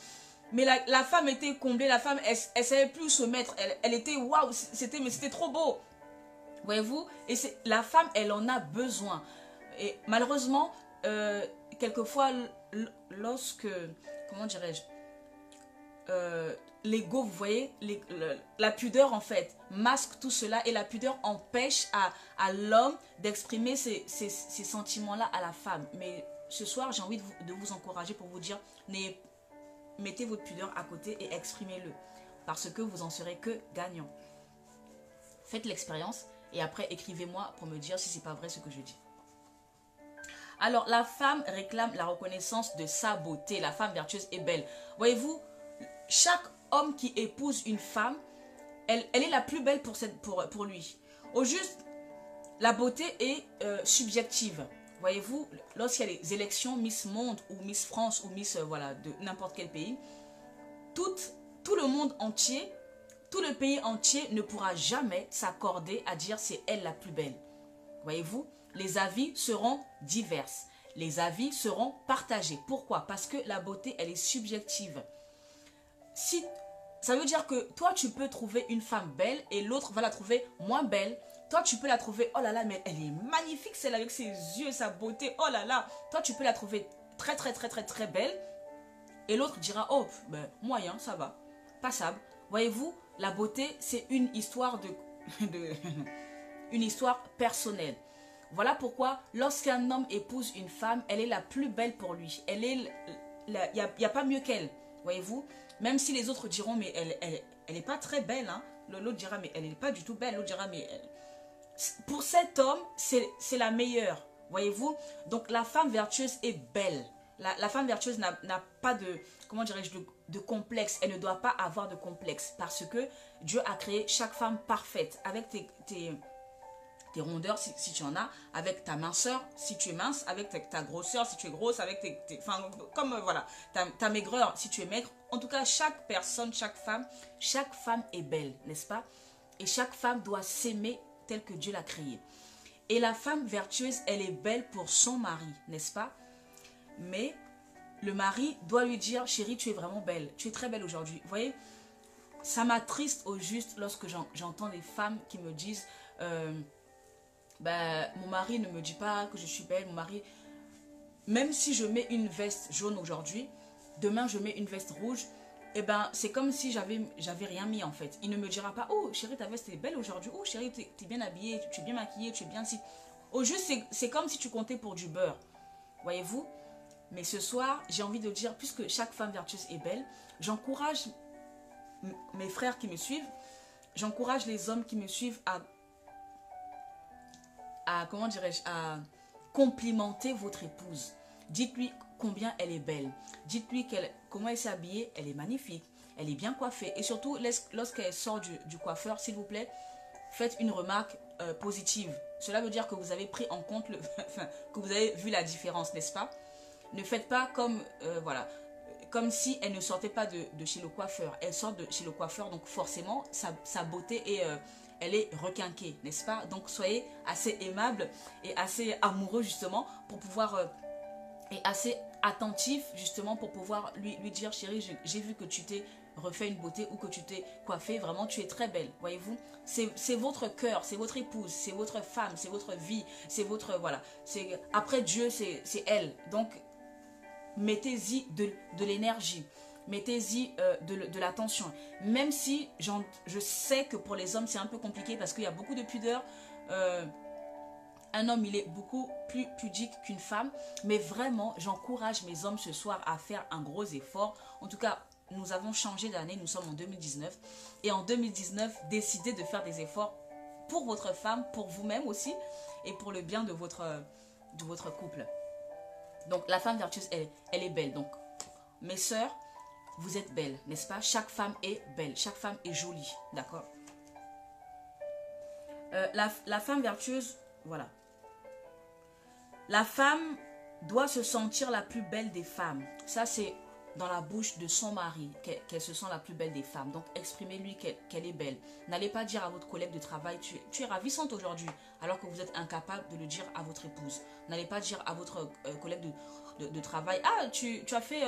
Mais la femme était comblée, la femme, elle savait plus où se mettre, elle était waouh, c'était trop beau. Voyez-vous? Et la femme, elle en a besoin. Et malheureusement, quelquefois, lorsque, comment dirais-je, l'ego, vous voyez, la pudeur en fait masque tout cela et la pudeur empêche à l'homme d'exprimer ces sentiments-là à la femme. Mais ce soir, j'ai envie de vous encourager pour vous dire, mettez votre pudeur à côté et exprimez-le parce que vous en serez que gagnant. Faites l'expérience et après écrivez-moi pour me dire si c'est pas vrai ce que je dis. Alors, la femme réclame la reconnaissance de sa beauté. La femme vertueuse est belle. Voyez-vous, chaque homme qui épouse une femme, elle est la plus belle pour lui. Au juste, la beauté est subjective. Voyez-vous, lorsqu'il y a les élections Miss Monde ou Miss France ou Miss voilà, de n'importe quel pays, tout le monde entier, tout le pays entier ne pourra jamais s'accorder à dire c'est elle la plus belle. Voyez-vous, les avis seront divers. Les avis seront partagés. Pourquoi? Parce que la beauté, elle est subjective. Ça veut dire que toi, tu peux trouver une femme belle et l'autre va la trouver moins belle. Toi, tu peux la trouver, oh là là, mais elle est magnifique, celle avec ses yeux, sa beauté, oh là là. Toi, tu peux la trouver très, très, très, très, très belle. Et l'autre dira, oh, ben, moyen, ça va, passable. Voyez-vous, la beauté, c'est une histoire une histoire personnelle. Voilà pourquoi, lorsqu'un homme épouse une femme, elle est la plus belle pour lui. Il n'y a pas mieux qu'elle, voyez-vous. Même si les autres diront, mais elle est pas très belle, hein. L'autre dira, mais elle n'est pas du tout belle. L'autre dira, mais... Pour cet homme, c'est la meilleure, voyez-vous. Donc, la femme vertueuse est belle. La femme vertueuse n'a pas de, comment dirais-je, de complexe. Elle ne doit pas avoir de complexe parce que Dieu a créé chaque femme parfaite avec tes rondeurs si tu en as, avec ta minceur si tu es mince, avec ta grosseur si tu es grosse, avec enfin, comme voilà, ta maigreur si tu es maigre. En tout cas, chaque personne, chaque femme est belle, n'est-ce pas? Et chaque femme doit s'aimer telle que Dieu l'a créée. Et la femme vertueuse, elle est belle pour son mari, n'est-ce pas? Mais le mari doit lui dire, chérie, tu es vraiment belle, tu es très belle aujourd'hui. Vous voyez, ça m'attriste au juste lorsque j'entends des femmes qui me disent, mon mari ne me dit pas que je suis belle, mon mari, même si je mets une veste jaune aujourd'hui, demain je mets une veste rouge, et ben c'est comme si j'avais rien mis en fait. Il ne me dira pas, oh chérie, ta veste est belle aujourd'hui, oh chérie, tu es bien habillée, tu es bien maquillée, tu es bien si. Au juste, c'est comme si tu comptais pour du beurre, voyez-vous. Mais ce soir, j'ai envie de dire, puisque chaque femme vertueuse est belle, j'encourage mes frères qui me suivent, j'encourage les hommes qui me suivent comment dirais-je, à complimenter votre épouse. Dites-lui combien elle est belle. Dites-lui comment elle s'est habillée, elle est magnifique, elle est bien coiffée. Et surtout, lorsqu'elle sort du coiffeur, s'il vous plaît, faites une remarque positive. Cela veut dire que vous avez pris en compte, que vous avez vu la différence, n'est-ce pas? Ne faites pas comme si elle ne sortait pas de chez le coiffeur. Elle sort de chez le coiffeur, donc forcément, sa beauté elle est requinquée, n'est-ce pas? Donc soyez assez aimable et assez amoureux justement pour pouvoir et assez attentif justement pour pouvoir lui dire, chérie, j'ai vu que tu t'es refait une beauté ou que tu t'es coiffée, vraiment tu es très belle, voyez-vous. C'est votre cœur, c'est votre épouse, c'est votre femme, c'est votre vie, c'est votre, voilà, après Dieu c'est elle. Donc mettez-y de l'énergie, mettez-y de l'attention. Même si je sais que pour les hommes c'est un peu compliqué parce qu'il y a beaucoup de pudeur. Un homme, il est beaucoup plus pudique qu'une femme. Mais vraiment, j'encourage mes hommes ce soir à faire un gros effort. En tout cas, nous avons changé d'année, nous sommes en 2019. Et en 2019, décidez de faire des efforts pour votre femme, pour vous-même aussi, et pour le bien de votre couple. Donc la femme vertueuse, elle est belle. Donc mes sœurs, vous êtes belles, n'est-ce pas? Chaque femme est belle, chaque femme est jolie, d'accord? La femme vertueuse, voilà. La femme doit se sentir la plus belle des femmes. Ça, c'est dans la bouche de son mari qu'elle se sent la plus belle des femmes. Donc, exprimez-lui qu'elle est belle. N'allez pas dire à votre collègue de travail, tu es ravissante aujourd'hui, alors que vous êtes incapable de le dire à votre épouse. N'allez pas dire à votre collègue de travail, ah, tu as fait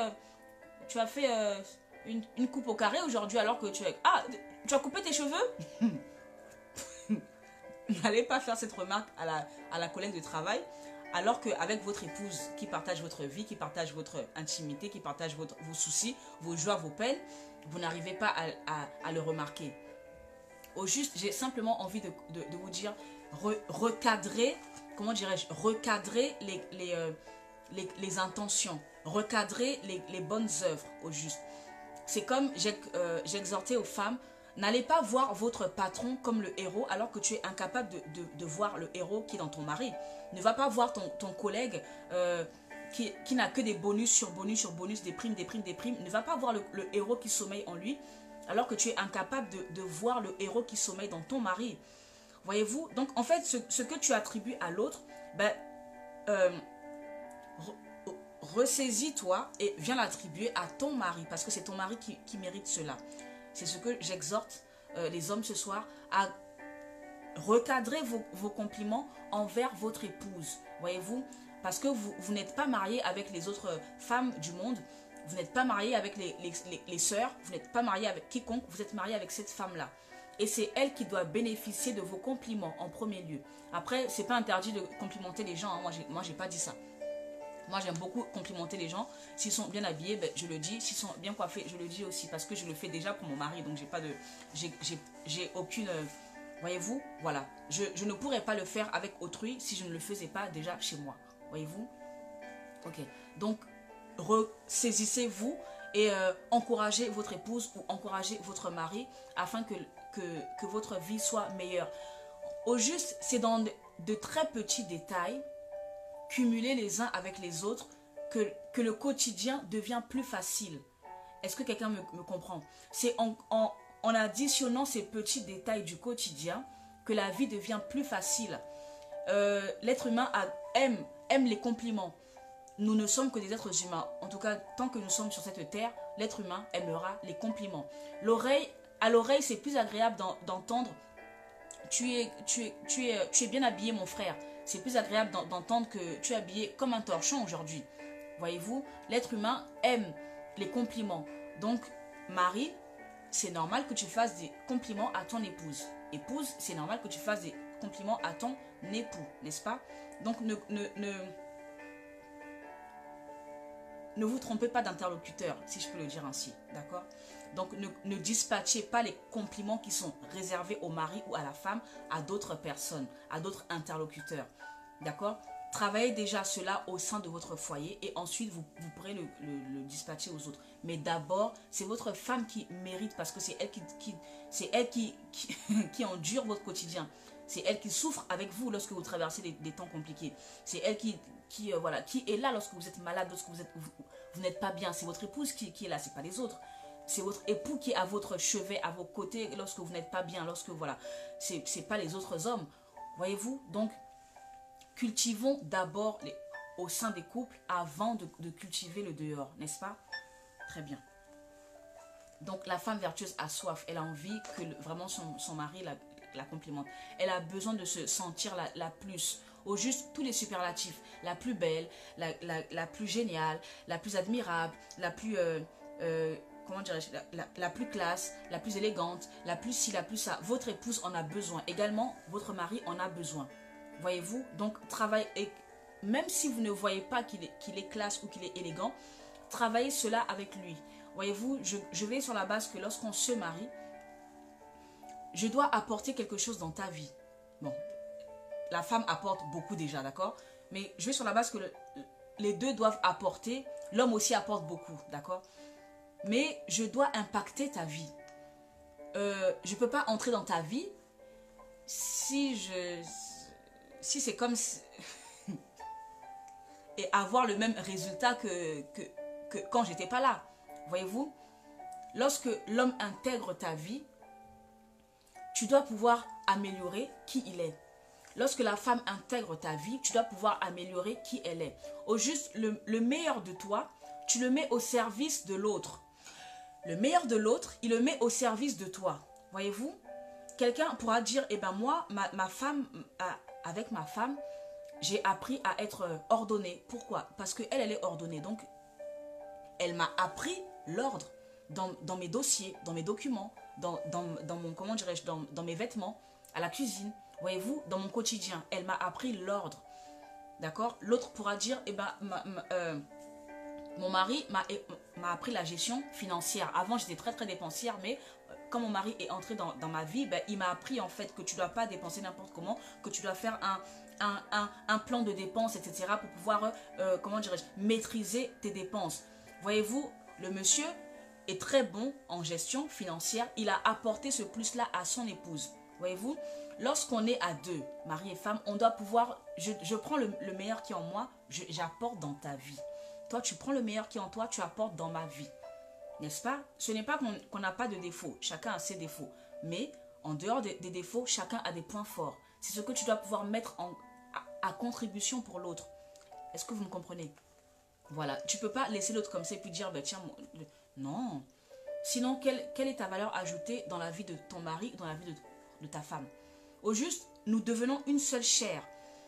une coupe au carré aujourd'hui, alors que tu as coupé tes cheveux. N'allez pas faire cette remarque à la collègue de travail, alors qu'avec votre épouse qui partage votre vie, qui partage votre intimité, qui partage vos soucis, vos joies, vos peines, vous n'arrivez pas à le remarquer. Au juste, j'ai simplement envie de vous dire, recadrer, comment dirais-je, recadrer les intentions, recadrer les bonnes œuvres, au juste. C'est comme j'ai exhorté aux femmes, n'allez pas voir votre patron comme le héros alors que tu es incapable de voir le héros qui est dans ton mari. Ne va pas voir ton collègue qui n'a que des bonus sur bonus sur bonus, des primes, des primes, des primes. Ne va pas voir le héros qui sommeille en lui alors que tu es incapable de voir le héros qui sommeille dans ton mari. Voyez-vous? Donc en fait, ce que tu attribues à l'autre, ben, ressaisis-toi et viens l'attribuer à ton mari parce que c'est ton mari qui mérite cela. C'est ce que j'exhorte les hommes ce soir, à recadrer vos compliments envers votre épouse. Voyez-vous? Parce que vous n'êtes pas marié avec les autres femmes du monde, vous n'êtes pas marié avec les sœurs, vous n'êtes pas marié avec quiconque, vous êtes marié avec cette femme-là. Et c'est elle qui doit bénéficier de vos compliments en premier lieu. Après, c'est pas interdit de complimenter les gens, hein. Moi, j'ai pas dit ça. Moi, j'aime beaucoup complimenter les gens. S'ils sont bien habillés, ben, je le dis. S'ils sont bien coiffés, je le dis aussi. Parce que je le fais déjà pour mon mari. Donc, j'ai aucune... voyez-vous, voilà. Je ne pourrais pas le faire avec autrui si je ne le faisais pas déjà chez moi. Voyez-vous? Ok. Donc, ressaisissez-vous et encouragez votre épouse ou encouragez votre mari afin que votre vie soit meilleure. Au juste, c'est dans de très petits détails cumulés les uns avec les autres, que le quotidien devient plus facile. Est-ce que quelqu'un me comprend? C'est en additionnant ces petits détails du quotidien que la vie devient plus facile. L'être humain aime les compliments. Nous ne sommes que des êtres humains. En tout cas, tant que nous sommes sur cette terre, l'être humain aimera les compliments. À l'oreille, c'est plus agréable d'entendre « tu es bien habillé, mon frère ». C'est plus agréable d'entendre que tu es habillé comme un torchon aujourd'hui. Voyez-vous, l'être humain aime les compliments. Donc, Marie, c'est normal que tu fasses des compliments à ton épouse. Épouse, c'est normal que tu fasses des compliments à ton époux, n'est-ce pas? Donc, ne vous trompez pas d'interlocuteur, si je peux le dire ainsi, d'accord? Donc, ne dispatchez pas les compliments qui sont réservés au mari ou à la femme à d'autres personnes, à d'autres interlocuteurs, d'accord? Travaillez déjà cela au sein de votre foyer et ensuite vous pourrez le dispatcher aux autres. Mais d'abord, c'est votre femme qui mérite parce que c'est elle qui endure votre quotidien. C'est elle qui souffre avec vous lorsque vous traversez des temps compliqués. C'est elle qui est là lorsque vous êtes malade, lorsque vous n'êtes pas bien. C'est votre épouse qui est là, c'est pas les autres. C'est votre époux qui est à votre chevet, à vos côtés lorsque vous n'êtes pas bien, lorsque voilà. C'est pas les autres hommes. Voyez-vous? Donc, cultivons d'abord au sein des couples avant de cultiver le dehors, n'est-ce pas? Très bien. Donc, la femme vertueuse a soif. Elle a envie que vraiment son mari la complimente. Elle a besoin de se sentir la plus. Au juste, tous les superlatifs. La plus belle, la plus géniale, la plus admirable, la plus... comment dirais-je, la plus classe, la plus élégante, la plus ci, la plus ça. Votre épouse en a besoin. Également, votre mari en a besoin. Voyez-vous? Donc, travaillez. Et même si vous ne voyez pas qu'il est classe ou qu'il est élégant, travaillez cela avec lui. Voyez-vous, je vais sur la base que lorsqu'on se marie, je dois apporter quelque chose dans ta vie. Bon, la femme apporte beaucoup déjà, d'accord? Mais je vais sur la base que les deux doivent apporter. L'homme aussi apporte beaucoup, d'accord? Mais je dois impacter ta vie. Je ne peux pas entrer dans ta vie si c'est comme et avoir le même résultat que quand j'étais pas là. Voyez-vous, lorsque l'homme intègre ta vie, tu dois pouvoir améliorer qui il est. Lorsque la femme intègre ta vie, tu dois pouvoir améliorer qui elle est. Au juste, le meilleur de toi, tu le mets au service de l'autre. Le meilleur de l'autre, il le met au service de toi. Voyez-vous, quelqu'un pourra dire, eh ben moi, avec ma femme, j'ai appris à être ordonnée. Pourquoi? Parce qu'elle, elle est ordonnée. Donc, elle m'a appris l'ordre dans mes dossiers, dans mes documents, dans mon, comment dirais-je, dans mes vêtements, à la cuisine. Voyez-vous, dans mon quotidien, elle m'a appris l'ordre. D'accord? L'autre pourra dire, eh ben, mon mari m'a appris la gestion financière. Avant, j'étais très très dépensière, mais quand mon mari est entré dans ma vie, ben, il m'a appris en fait que tu ne dois pas dépenser n'importe comment, que tu dois faire un plan de dépenses, etc. pour pouvoir, comment dirais-je, maîtriser tes dépenses. Voyez-vous, le monsieur est très bon en gestion financière. Il a apporté ce plus-là à son épouse. Voyez-vous, lorsqu'on est à deux, mari et femme, on doit pouvoir, je prends le meilleur qui est en moi, j'apporte dans ta vie. Toi, tu prends le meilleur qui est en toi, tu apportes dans ma vie. N'est-ce pas? Ce n'est pas qu'on n'a pas de défauts. Chacun a ses défauts. Mais en dehors des défauts, chacun a des points forts. C'est ce que tu dois pouvoir mettre à contribution pour l'autre. Est-ce que vous me comprenez? Voilà. Tu ne peux pas laisser l'autre comme ça et puis dire, ben, tiens, non. Sinon, quelle est ta valeur ajoutée dans la vie de ton mari, dans la vie de ta femme? Au juste, nous devenons une seule chair.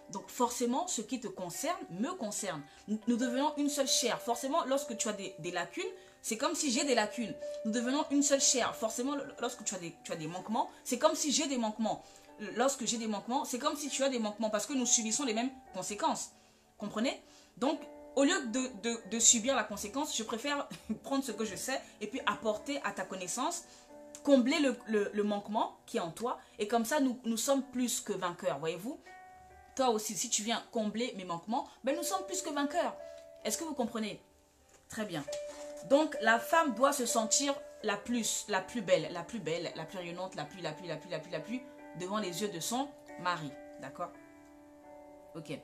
Donc forcément, ce qui te concerne, me concerne. Nous devenons une seule chair. Forcément, lorsque tu as des lacunes, c'est comme si j'ai des lacunes. Nous devenons une seule chair. Forcément, lorsque tu as des manquements, c'est comme si j'ai des manquements. Lorsque j'ai des manquements, c'est comme si tu as des manquements parce que nous subissons les mêmes conséquences. Comprenez? Donc, au lieu de subir la conséquence, je préfère prendre ce que je sais et puis apporter à ta connaissance, combler le manquement qui est en toi. Et comme ça, nous sommes plus que vainqueurs, voyez-vous? Toi aussi, si tu viens combler mes manquements, ben nous sommes plus que vainqueurs. Est-ce que vous comprenez? Très bien. Donc, la femme doit se sentir la plus belle, la plus rayonnante, la plus, devant les yeux de son mari. D'accord? Ok.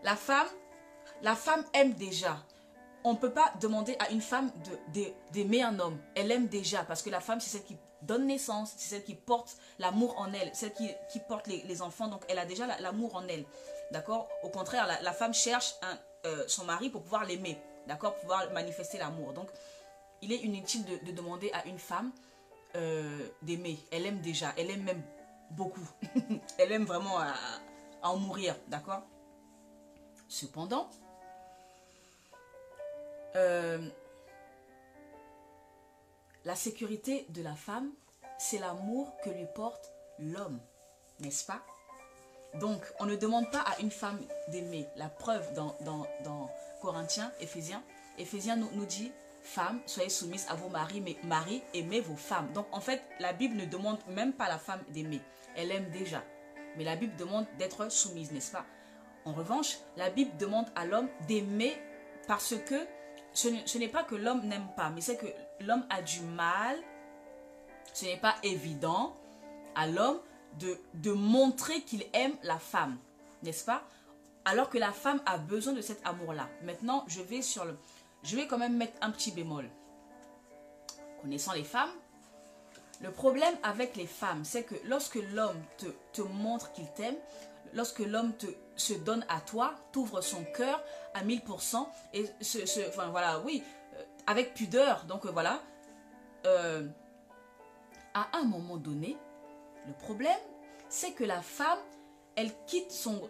La femme aime déjà. On ne peut pas demander à une femme d'aimer un homme. Elle aime déjà parce que la femme, c'est celle qui donne naissance, c'est celle qui porte l'amour en elle, celle qui porte les enfants, donc elle a déjà l'amour en elle. D'accord? Au contraire, la femme cherche son mari pour pouvoir l'aimer, d'accord? Pour pouvoir manifester l'amour. Donc, il est inutile de demander à une femme d'aimer. Elle aime déjà, elle aime même beaucoup. Elle aime vraiment à en mourir, d'accord? Cependant, la sécurité de la femme, c'est l'amour que lui porte l'homme, n'est-ce pas? Donc, on ne demande pas à une femme d'aimer. La preuve dans Corinthiens, Éphésiens nous dit, femmes, soyez soumises à vos maris, mais maris, aimez vos femmes. Donc, en fait, la Bible ne demande même pas à la femme d'aimer. Elle aime déjà. Mais la Bible demande d'être soumise, n'est-ce pas? En revanche, la Bible demande à l'homme d'aimer parce que ce n'est pas que l'homme n'aime pas, mais c'est que l'homme a du mal, ce n'est pas évident à l'homme de montrer qu'il aime la femme, n'est-ce pas? Alors que la femme a besoin de cet amour-là. Maintenant, je vais quand même mettre un petit bémol. Connaissant les femmes, le problème avec les femmes, c'est que lorsque l'homme te montre qu'il t'aime, lorsque l'homme se donne à toi, t'ouvre son cœur à 1000%, et enfin voilà, oui, avec pudeur, donc voilà, à un moment donné, le problème, c'est que la femme, elle quitte son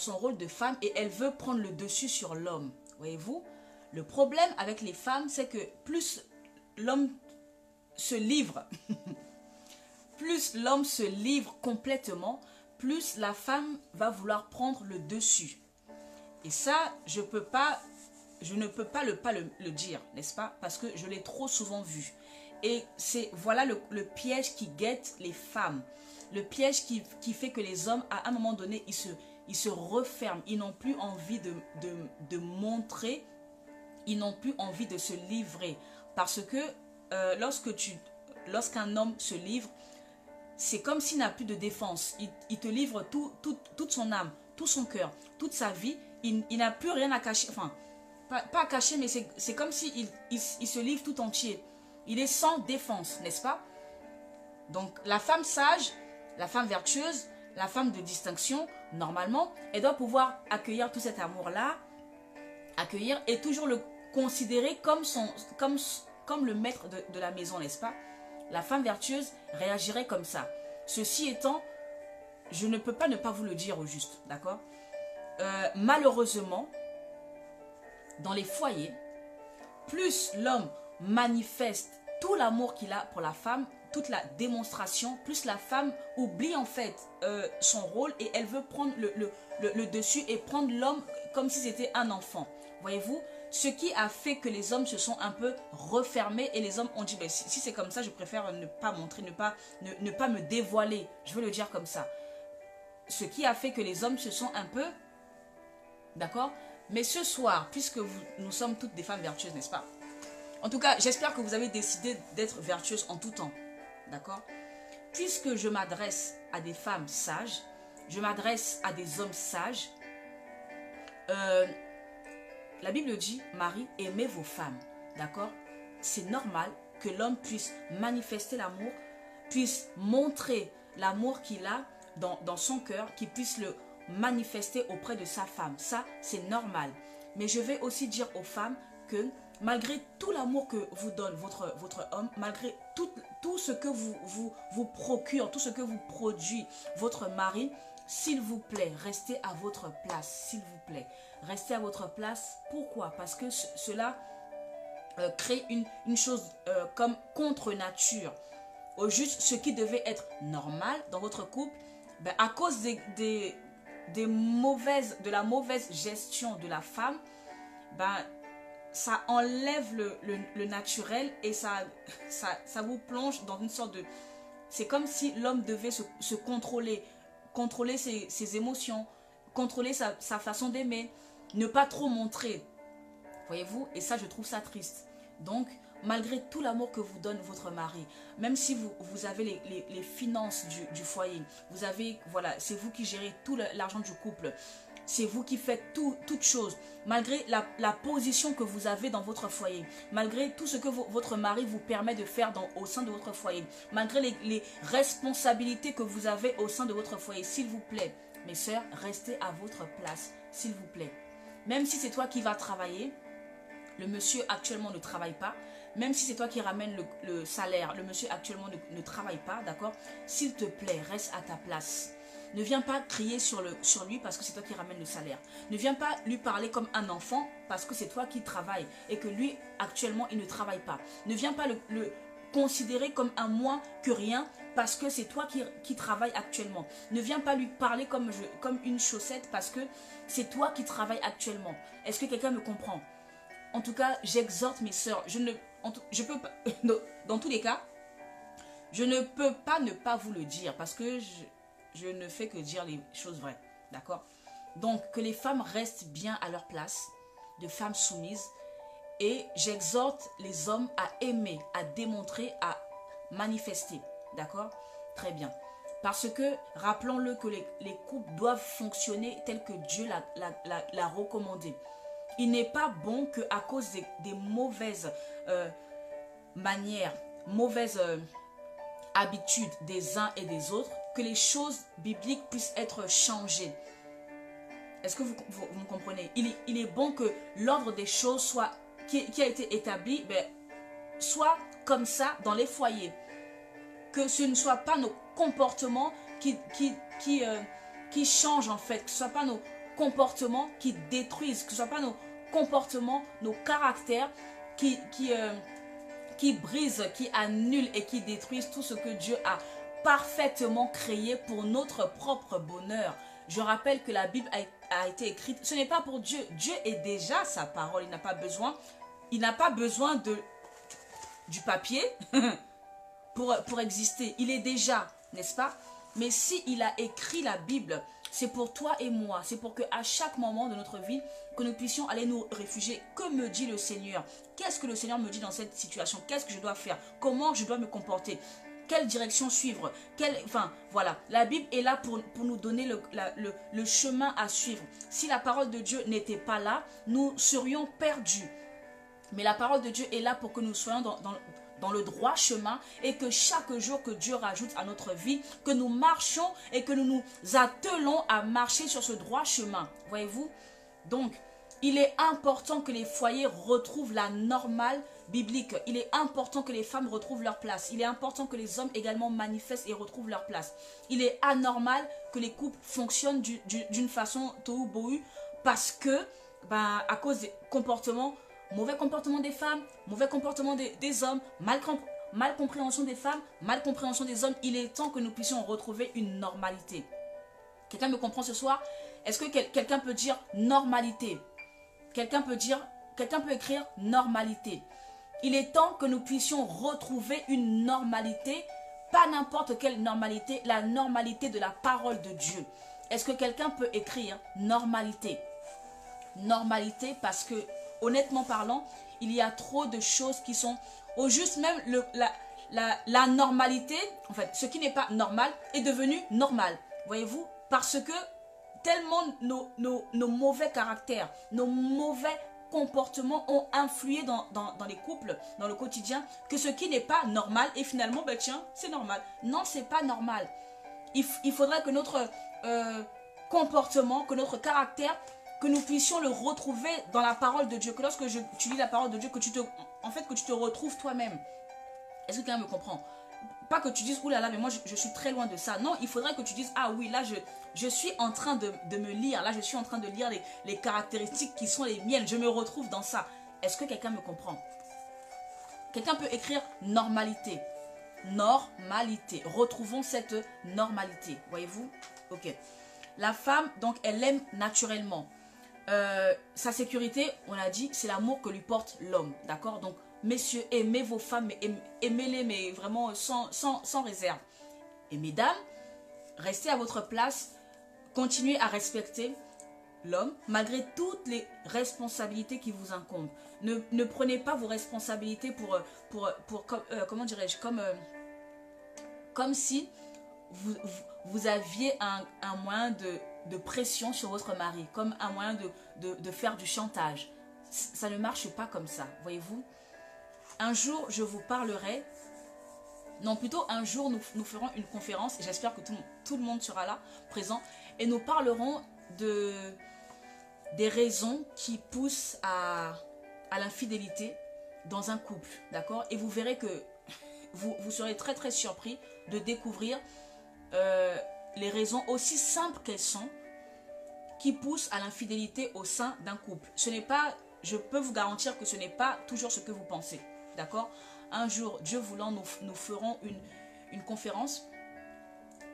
rôle de femme et elle veut prendre le dessus sur l'homme. Voyez-vous? Le problème avec les femmes, c'est que plus l'homme se livre, plus l'homme se livre complètement, plus la femme va vouloir prendre le dessus. Et ça, je ne peux pas le dire, n'est-ce pas? Parce que je l'ai trop souvent vu. Et voilà le piège qui guette les femmes. Le piège qui fait que les hommes, à un moment donné, ils se referment. Ils n'ont plus envie de montrer. Ils n'ont plus envie de se livrer. Parce que lorsqu'un homme se livre, c'est comme s'il n'a plus de défense. Il te livre toute son âme, tout son cœur, toute sa vie. Il n'a plus rien à cacher. Enfin, pas à cacher, mais c'est comme s'il il se livre tout entier. Il est sans défense, n'est-ce pas? Donc, la femme sage, la femme vertueuse, la femme de distinction, normalement, elle doit pouvoir accueillir tout cet amour-là, accueillir et toujours le considérer comme le maître de la maison, n'est-ce pas? La femme vertueuse réagirait comme ça. Ceci étant, je ne peux pas ne pas vous le dire au juste, d'accord? Malheureusement, dans les foyers, plus l'homme manifeste tout l'amour qu'il a pour la femme, toute la démonstration, plus la femme oublie en fait son rôle et elle veut prendre le dessus et prendre l'homme comme si c'était un enfant. Voyez-vous, ce qui a fait que les hommes se sont un peu refermés et les hommes ont dit ben, si c'est comme ça, je préfère ne pas montrer, ne pas me dévoiler. Je veux le dire comme ça. Ce qui a fait que les hommes se sont un peu... D'accord? Mais ce soir, puisque nous sommes toutes des femmes vertueuses, n'est-ce pas? En tout cas, j'espère que vous avez décidé d'être vertueuses en tout temps. D'accord? Puisque je m'adresse à des femmes sages, je m'adresse à des hommes sages, la Bible dit, Marie, aimez vos femmes. D'accord? C'est normal que l'homme puisse manifester l'amour, puisse montrer l'amour qu'il a dans son cœur, qu'il puisse le manifester auprès de sa femme. Ça, c'est normal. Mais je vais aussi dire aux femmes que malgré tout l'amour que vous donne votre homme, malgré tout ce que vous procure, tout ce que vous produit votre mari, s'il vous plaît, restez à votre place, s'il vous plaît. Restez à votre place. Pourquoi? Parce que cela crée une chose comme contre nature. Au juste, ce qui devait être normal dans votre couple, ben, à cause de la mauvaise gestion de la femme, ben, ça enlève le naturel et ça vous plonge dans une sorte de... C'est comme si l'homme devait se contrôler ses émotions, contrôler sa façon d'aimer, ne pas trop montrer. Voyez-vous? Et ça, je trouve ça triste. Donc, malgré tout l'amour que vous donne votre mari, même si vous avez les finances du foyer, vous avez, voilà, c'est vous qui gérez tout l'argent du couple, c'est vous qui faites toutes choses, malgré la position que vous avez dans votre foyer, malgré tout ce que votre mari vous permet de faire au sein de votre foyer, malgré les responsabilités que vous avez au sein de votre foyer, s'il vous plaît, mes sœurs, restez à votre place, s'il vous plaît. Même si c'est toi qui vas travailler, le monsieur actuellement ne travaille pas, même si c'est toi qui ramènes le salaire, le monsieur actuellement ne travaille pas, d'accord? S'il te plaît, reste à ta place. Ne viens pas crier sur lui parce que c'est toi qui ramène le salaire. Ne viens pas lui parler comme un enfant parce que c'est toi qui travailles et que lui, actuellement, il ne travaille pas. Ne viens pas le considérer comme un moins que rien parce que c'est toi qui travaille actuellement. Ne viens pas lui parler comme une chaussette parce que c'est toi qui travaille actuellement. Est-ce que quelqu'un me comprend? En tout cas, j'exhorte mes sœurs. Je peux pas, dans tous les cas, je ne peux pas ne pas vous le dire parce que je ne fais que dire les choses vraies. D'accord? Donc, que les femmes restent bien à leur place, de femmes soumises. Et j'exhorte les hommes à aimer, à démontrer, à manifester. D'accord? Très bien. Parce que, rappelons-le que les couples doivent fonctionner tel que Dieu l'a recommandé. Il n'est pas bon qu'à cause des mauvaises manières, mauvaises habitudes des uns et des autres, que les choses bibliques puissent être changées. Est-ce que vous me comprenez? Il est bon que l'ordre des choses qui a été établi, ben, soit comme ça dans les foyers. Que ce ne soit pas nos comportements qui changent en fait, que ce ne soit pas nos comportements qui détruisent, que ce ne soit pas nos comportements, nos caractères qui brisent, qui annulent et qui détruisent tout ce que Dieu a parfaitement créé pour notre propre bonheur. Je rappelle que la Bible a été écrite, ce n'est pas pour Dieu. Dieu est déjà sa parole, il n'a pas besoin du papier pour exister. Il est déjà, n'est-ce pas? Mais s'il a écrit la Bible, c'est pour toi et moi. C'est pour qu'à chaque moment de notre vie, que nous puissions aller nous réfugier. Que me dit le Seigneur? Qu'est-ce que le Seigneur me dit dans cette situation? Qu'est-ce que je dois faire? Comment je dois me comporter? quelle direction suivre, enfin voilà, la Bible est là pour nous donner le chemin à suivre. Si la parole de Dieu n'était pas là, nous serions perdus. Mais la parole de Dieu est là pour que nous soyons dans le droit chemin et que chaque jour que Dieu rajoute à notre vie, que nous marchions et que nous nous attelons à marcher sur ce droit chemin. Voyez-vous? Donc, il est important que les foyers retrouvent la normale biblique. Il est important que les femmes retrouvent leur place. Il est important que les hommes également manifestent et retrouvent leur place. Il est anormal que les couples fonctionnent d'une façon tohu bohu parce que, à cause des comportements, mauvais comportement des femmes, mauvais comportement des hommes, mal compréhension des femmes, mal compréhension des hommes, il est temps que nous puissions retrouver une normalité. Quelqu'un me comprend ce soir? Est-ce que quelqu'un peut dire normalité? Quelqu'un peut écrire normalité. Il est temps que nous puissions retrouver une normalité, pas n'importe quelle normalité, la normalité de la parole de Dieu. Est-ce que quelqu'un peut écrire normalité? Normalité parce que, honnêtement parlant, il y a trop de choses qui sont, au juste même la normalité, en fait, ce qui n'est pas normal est devenu normal. Voyez-vous? Parce que tellement nos mauvais caractères, nos mauvais comportements ont influé dans les couples, dans le quotidien, que ce qui n'est pas normal est finalement, tiens, c'est normal. Non, c'est pas normal. Il faudrait que notre comportement, que notre caractère, que nous puissions le retrouver dans la parole de Dieu. Que lorsque tu lis la parole de Dieu, que tu te retrouves toi-même. Est-ce que quelqu'un me comprend? Pas que tu dises, oulala, mais moi je suis très loin de ça. Non, il faudrait que tu dises, ah oui, là je suis en train de me lire. Là je suis en train de lire les caractéristiques qui sont les miennes. Je me retrouve dans ça. Est-ce que quelqu'un me comprend? Quelqu'un peut écrire normalité. Normalité. Retrouvons cette normalité. Voyez-vous? Ok. La femme, donc, elle aime naturellement. Sa sécurité, on l'a dit, c'est l'amour que lui porte l'homme. D'accord? Donc, messieurs, aimez vos femmes, aimez-les, mais vraiment sans réserve. Et mesdames, restez à votre place, continuez à respecter l'homme, malgré toutes les responsabilités qui vous incombent. Ne prenez pas vos responsabilités comment dirais-je, comme si vous aviez un moyen de pression sur votre mari, comme un moyen de faire du chantage. Ça ne marche pas comme ça, voyez-vous. Un jour, je vous parlerai, non, plutôt un jour, nous ferons une conférence, et j'espère que tout le monde sera là, présent, et nous parlerons des raisons qui poussent à l'infidélité dans un couple, d'accord? Et vous verrez que vous serez très très surpris de découvrir les raisons aussi simples qu'elles sont qui poussent à l'infidélité au sein d'un couple. Ce n'est pas, je peux vous garantir que ce n'est pas toujours ce que vous pensez, d'accord? Un jour, Dieu voulant, nous ferons une conférence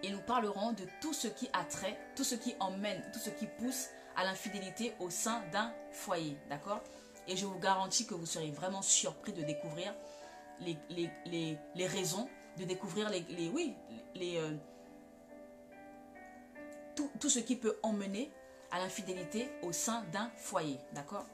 et nous parlerons de tout ce qui attrait, tout ce qui emmène, tout ce qui pousse à l'infidélité au sein d'un foyer, d'accord? Et je vous garantis que vous serez vraiment surpris de découvrir les raisons, de découvrir tout ce qui peut emmener à l'infidélité au sein d'un foyer, d'accord?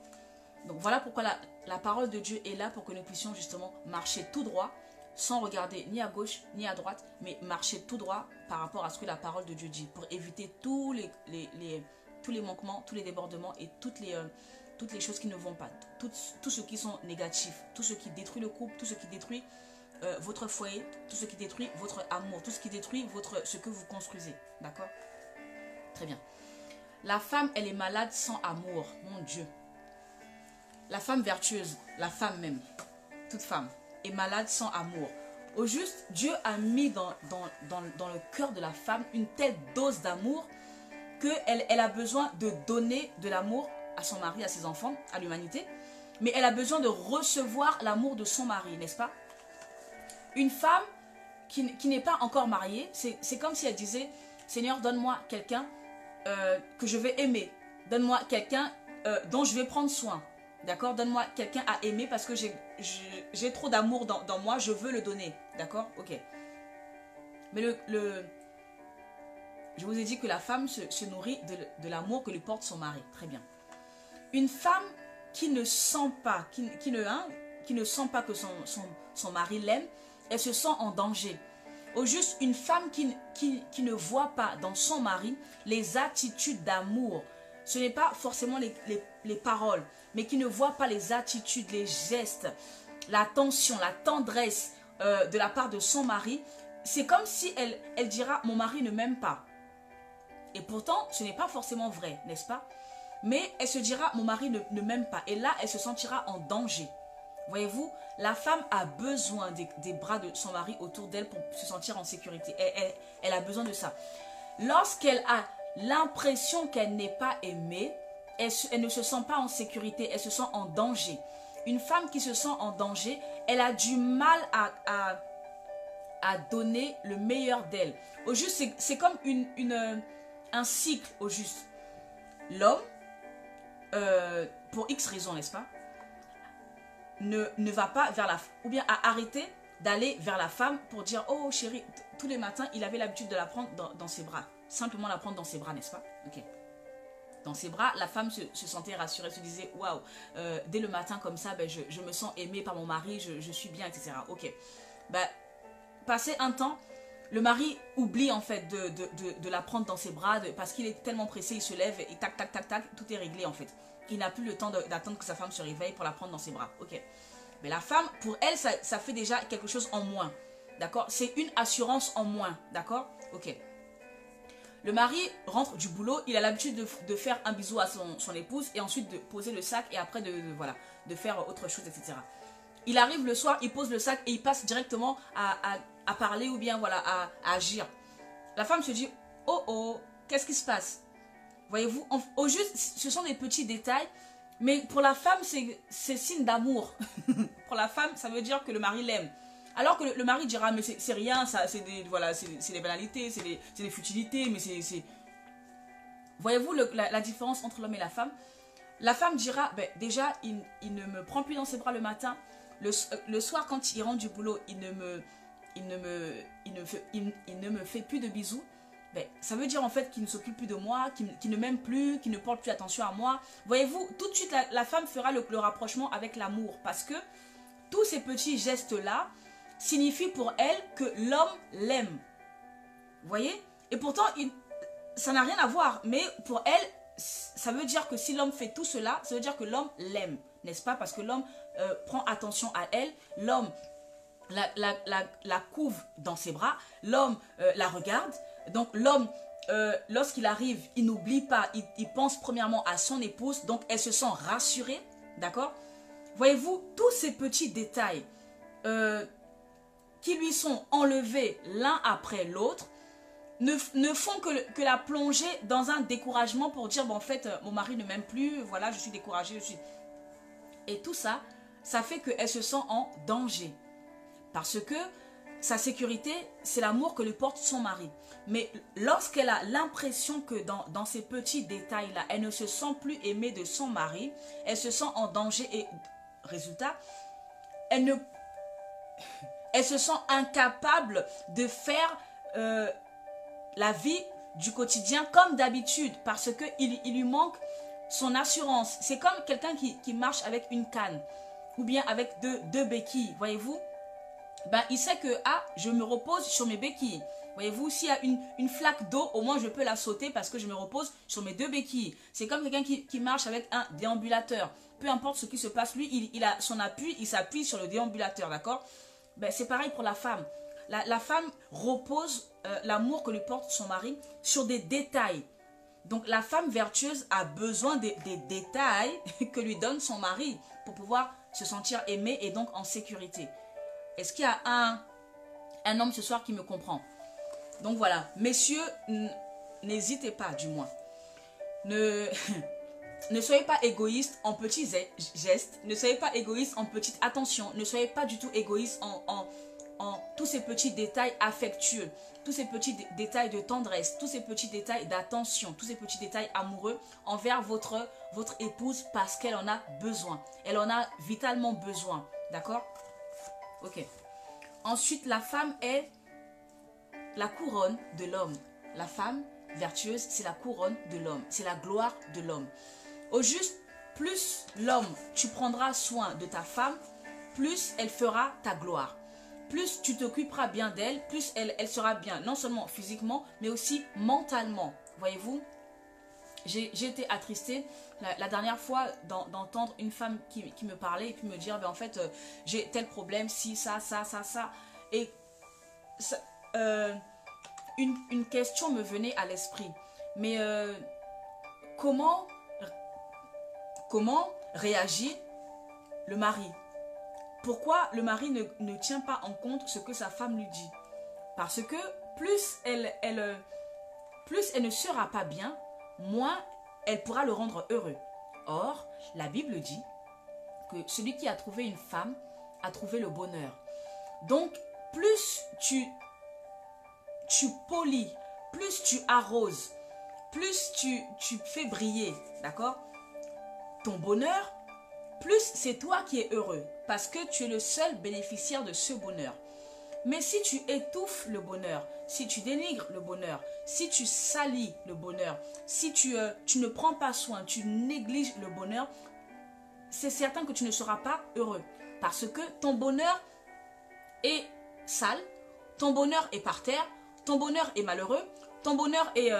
Donc voilà pourquoi la parole de Dieu est là, pour que nous puissions justement marcher tout droit, sans regarder ni à gauche ni à droite, mais marcher tout droit par rapport à ce que la parole de Dieu dit, pour éviter tous les manquements, tous les débordements et toutes les choses qui ne vont pas, tout ce qui sont négatifs, tout ce qui détruit le couple, tout ce qui détruit votre foyer, tout ce qui détruit votre amour, tout ce qui détruit ce que vous construisez, d'accord? Très bien. La femme, elle est malade sans amour, mon Dieu. La femme vertueuse, la femme même, toute femme, est malade sans amour. Au juste, Dieu a mis dans le cœur de la femme une telle dose d'amour qu'elle a besoin de donner de l'amour à son mari, à ses enfants, à l'humanité. Mais elle a besoin de recevoir l'amour de son mari, n'est-ce pas? Une femme qui n'est pas encore mariée, c'est comme si elle disait, Seigneur, donne-moi quelqu'un que je vais aimer. Donne-moi quelqu'un dont je vais prendre soin. D'accord? Donne-moi quelqu'un à aimer parce que j'ai trop d'amour dans moi, je veux le donner. D'accord? Ok. Mais je vous ai dit que la femme se nourrit de l'amour que lui porte son mari. Très bien. Une femme qui ne sent pas, qui ne sent pas que son mari l'aime, elle se sent en danger. Au juste, une femme qui ne voit pas dans son mari les attitudes d'amour. Ce n'est pas forcément les paroles, mais qui ne voit pas les attitudes, les gestes, l'attention, la tendresse de la part de son mari. C'est comme si elle dira « mon mari ne m'aime pas ». Et pourtant, ce n'est pas forcément vrai, n'est-ce pas? Mais elle se dira « mon mari ne m'aime pas ». Et là, elle se sentira en danger. Voyez-vous, la femme a besoin des bras de son mari autour d'elle pour se sentir en sécurité. Elle a besoin de ça. Lorsqu'elle a l'impression qu'elle n'est pas aimée, elle ne se sent pas en sécurité, elle se sent en danger. Une femme qui se sent en danger, elle a du mal à donner le meilleur d'elle. Au juste, c'est comme un cycle, au juste. L'homme, pour X raisons, n'est-ce pas, ne va pas vers la femme, ou bien a arrêté d'aller vers la femme pour dire « oh chérie », tous les matins, il avait l'habitude de la prendre dans ses bras. Simplement la prendre dans ses bras, n'est-ce pas? Ok. Dans ses bras, la femme se sentait rassurée, se disait « waouh, dès le matin comme ça, ben, je me sens aimée par mon mari, je suis bien, etc. » Ok. Ben, passé un temps, le mari oublie en fait de la prendre dans ses bras parce qu'il est tellement pressé, il se lève et tac, tac, tac, tac, tout est réglé en fait. Il n'a plus le temps d'attendre que sa femme se réveille pour la prendre dans ses bras. Ok. Mais la femme, pour elle, ça fait déjà quelque chose en moins. D'accord? C'est une assurance en moins. D'accord? Ok. Le mari rentre du boulot, il a l'habitude de faire un bisou à son épouse et ensuite de poser le sac et après de faire autre chose, etc. Il arrive le soir, il pose le sac et il passe directement à parler ou bien voilà, à agir. La femme se dit « oh oh, qu'est-ce qui se passe ?» Voyez-vous, au juste, ce sont des petits détails, mais pour la femme, c'est signe d'amour. Pour la femme, ça veut dire que le mari l'aime. Alors que le mari dira, mais c'est rien, c'est des banalités, c'est des futilités, mais c'est... Voyez-vous la différence entre l'homme et la femme? La femme dira, ben, déjà, il ne me prend plus dans ses bras le matin. Le soir, quand il rentre du boulot, il ne me fait plus de bisous. Ben, ça veut dire en fait qu'il ne s'occupe plus de moi, qu'il ne m'aime plus, qu'il ne porte plus attention à moi. Voyez-vous, tout de suite, la femme fera le rapprochement avec l'amour. Parce que tous ces petits gestes-là signifient pour elle que l'homme l'aime. Vous voyez? Et pourtant, ça n'a rien à voir. Mais pour elle, ça veut dire que si l'homme fait tout cela, ça veut dire que l'homme l'aime. N'est-ce pas? Parce que l'homme prend attention à elle. L'homme la couve dans ses bras. L'homme la regarde. Donc l'homme, lorsqu'il arrive, il n'oublie pas, il pense premièrement à son épouse, donc elle se sent rassurée, d'accord? Voyez-vous, tous ces petits détails qui lui sont enlevés l'un après l'autre ne font que la plonger dans un découragement pour dire, bon en fait, mon mari ne m'aime plus, voilà, je suis découragée, Et tout ça, ça fait qu'elle se sent en danger. Parce que sa sécurité, c'est l'amour que lui porte son mari. Mais lorsqu'elle a l'impression que dans ces petits détails-là, elle ne se sent plus aimée de son mari, elle se sent en danger et résultat, elle se sent incapable de faire la vie du quotidien comme d'habitude parce qu'il lui manque son assurance. C'est comme quelqu'un qui marche avec une canne ou bien avec deux béquilles, voyez-vous? Ben, il sait que, je me repose sur mes béquilles. Voyez-vous, s'il y a une flaque d'eau, au moins je peux la sauter parce que je me repose sur mes deux béquilles. C'est comme quelqu'un qui marche avec un déambulateur. Peu importe ce qui se passe, lui, il a son appui, il s'appuie sur le déambulateur, d'accord? Ben, c'est pareil pour la femme. La femme repose l'amour que lui porte son mari sur des détails. Donc la femme vertueuse a besoin des détails que lui donne son mari pour pouvoir se sentir aimée et donc en sécurité. Est-ce qu'il y a un homme ce soir qui me comprend? Donc voilà, messieurs, n'hésitez pas du moins. Ne soyez pas égoïstes en petits gestes, ne soyez pas égoïstes en petites attentions, ne soyez pas du tout égoïstes en tous ces petits détails affectueux, tous ces petits détails de tendresse, tous ces petits détails d'attention, tous ces petits détails amoureux envers votre épouse parce qu'elle en a besoin. Elle en a vitalement besoin, d'accord? Ok. Ensuite, la femme est la couronne de l'homme. La femme vertueuse, c'est la couronne de l'homme. C'est la gloire de l'homme. Au juste, plus l'homme, tu prendras soin de ta femme, plus elle fera ta gloire. plus tu t'occuperas bien d'elle, plus elle sera bien, non seulement physiquement, mais aussi mentalement. Voyez-vous, j'ai été attristée la dernière fois d'entendre une femme qui me parlait et puis me dire, ben en fait, j'ai tel problème, si, ça. Et ça, une question me venait à l'esprit. Mais comment réagit le mari? Pourquoi le mari ne tient pas en compte ce que sa femme lui dit? Parce que plus elle ne sera pas bien, moins elle pourra le rendre heureux. Or, la Bible dit que celui qui a trouvé une femme a trouvé le bonheur. Donc, plus tu polis, plus tu arroses, plus tu fais briller, d'accord, ton bonheur, plus c'est toi qui es heureux, parce que tu es le seul bénéficiaire de ce bonheur. Mais si tu étouffes le bonheur, si tu dénigres le bonheur, si tu salis le bonheur, si tu ne prends pas soin, tu négliges le bonheur, c'est certain que tu ne seras pas heureux. Parce que ton bonheur est sale, ton bonheur est par terre, ton bonheur est malheureux, ton bonheur est,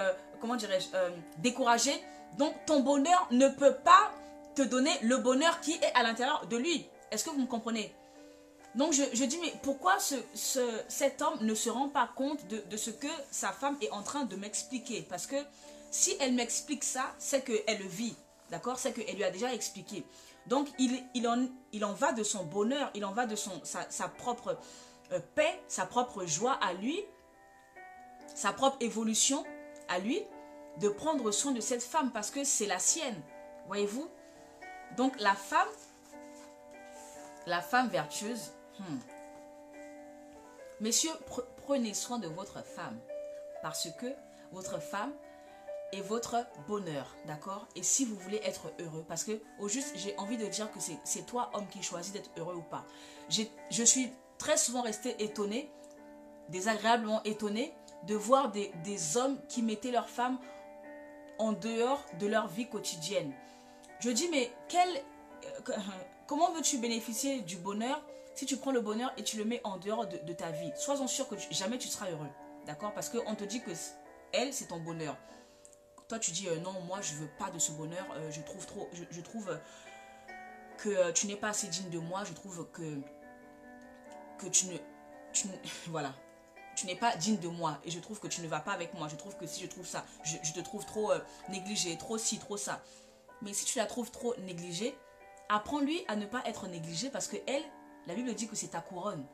découragé. Donc ton bonheur ne peut pas te donner le bonheur qui est à l'intérieur de lui. Est-ce que vous me comprenez? Donc je dis, mais pourquoi cet homme ne se rend pas compte de ce que sa femme est en train de m'expliquer? Parce que si elle m'explique ça, c'est qu'elle le vit, d'accord? C'est qu'elle lui a déjà expliqué. Donc il en va de son bonheur, il en va de sa propre paix, sa propre joie à lui, sa propre évolution à lui, de prendre soin de cette femme parce que c'est la sienne, voyez-vous? Donc la femme vertueuse, messieurs, prenez soin de votre femme parce que votre femme est votre bonheur, d'accord? Et si vous voulez être heureux, parce que au juste, j'ai envie de dire que c'est toi, homme, qui choisis d'être heureux ou pas. Je suis très souvent restée étonnée, désagréablement étonnée, de voir des hommes qui mettaient leur femme en dehors de leur vie quotidienne. Je dis, mais comment veux-tu bénéficier du bonheur si tu prends le bonheur et tu le mets en dehors de ta vie? Sois-en sûr que jamais tu seras heureux, d'accord? Parce qu'on te dit que elle, c'est ton bonheur. Toi, tu dis, non, moi, je veux pas de ce bonheur. Je trouve que tu n'es pas assez digne de moi. Je trouve que voilà. Tu n'es pas digne de moi et je trouve que tu ne vas pas avec moi. Je trouve que si je trouve ça, je te trouve trop négligé, trop ci, trop ça. Mais si tu la trouves trop négligée, apprends-lui à ne pas être négligée parce que elle, la Bible dit que c'est ta couronne.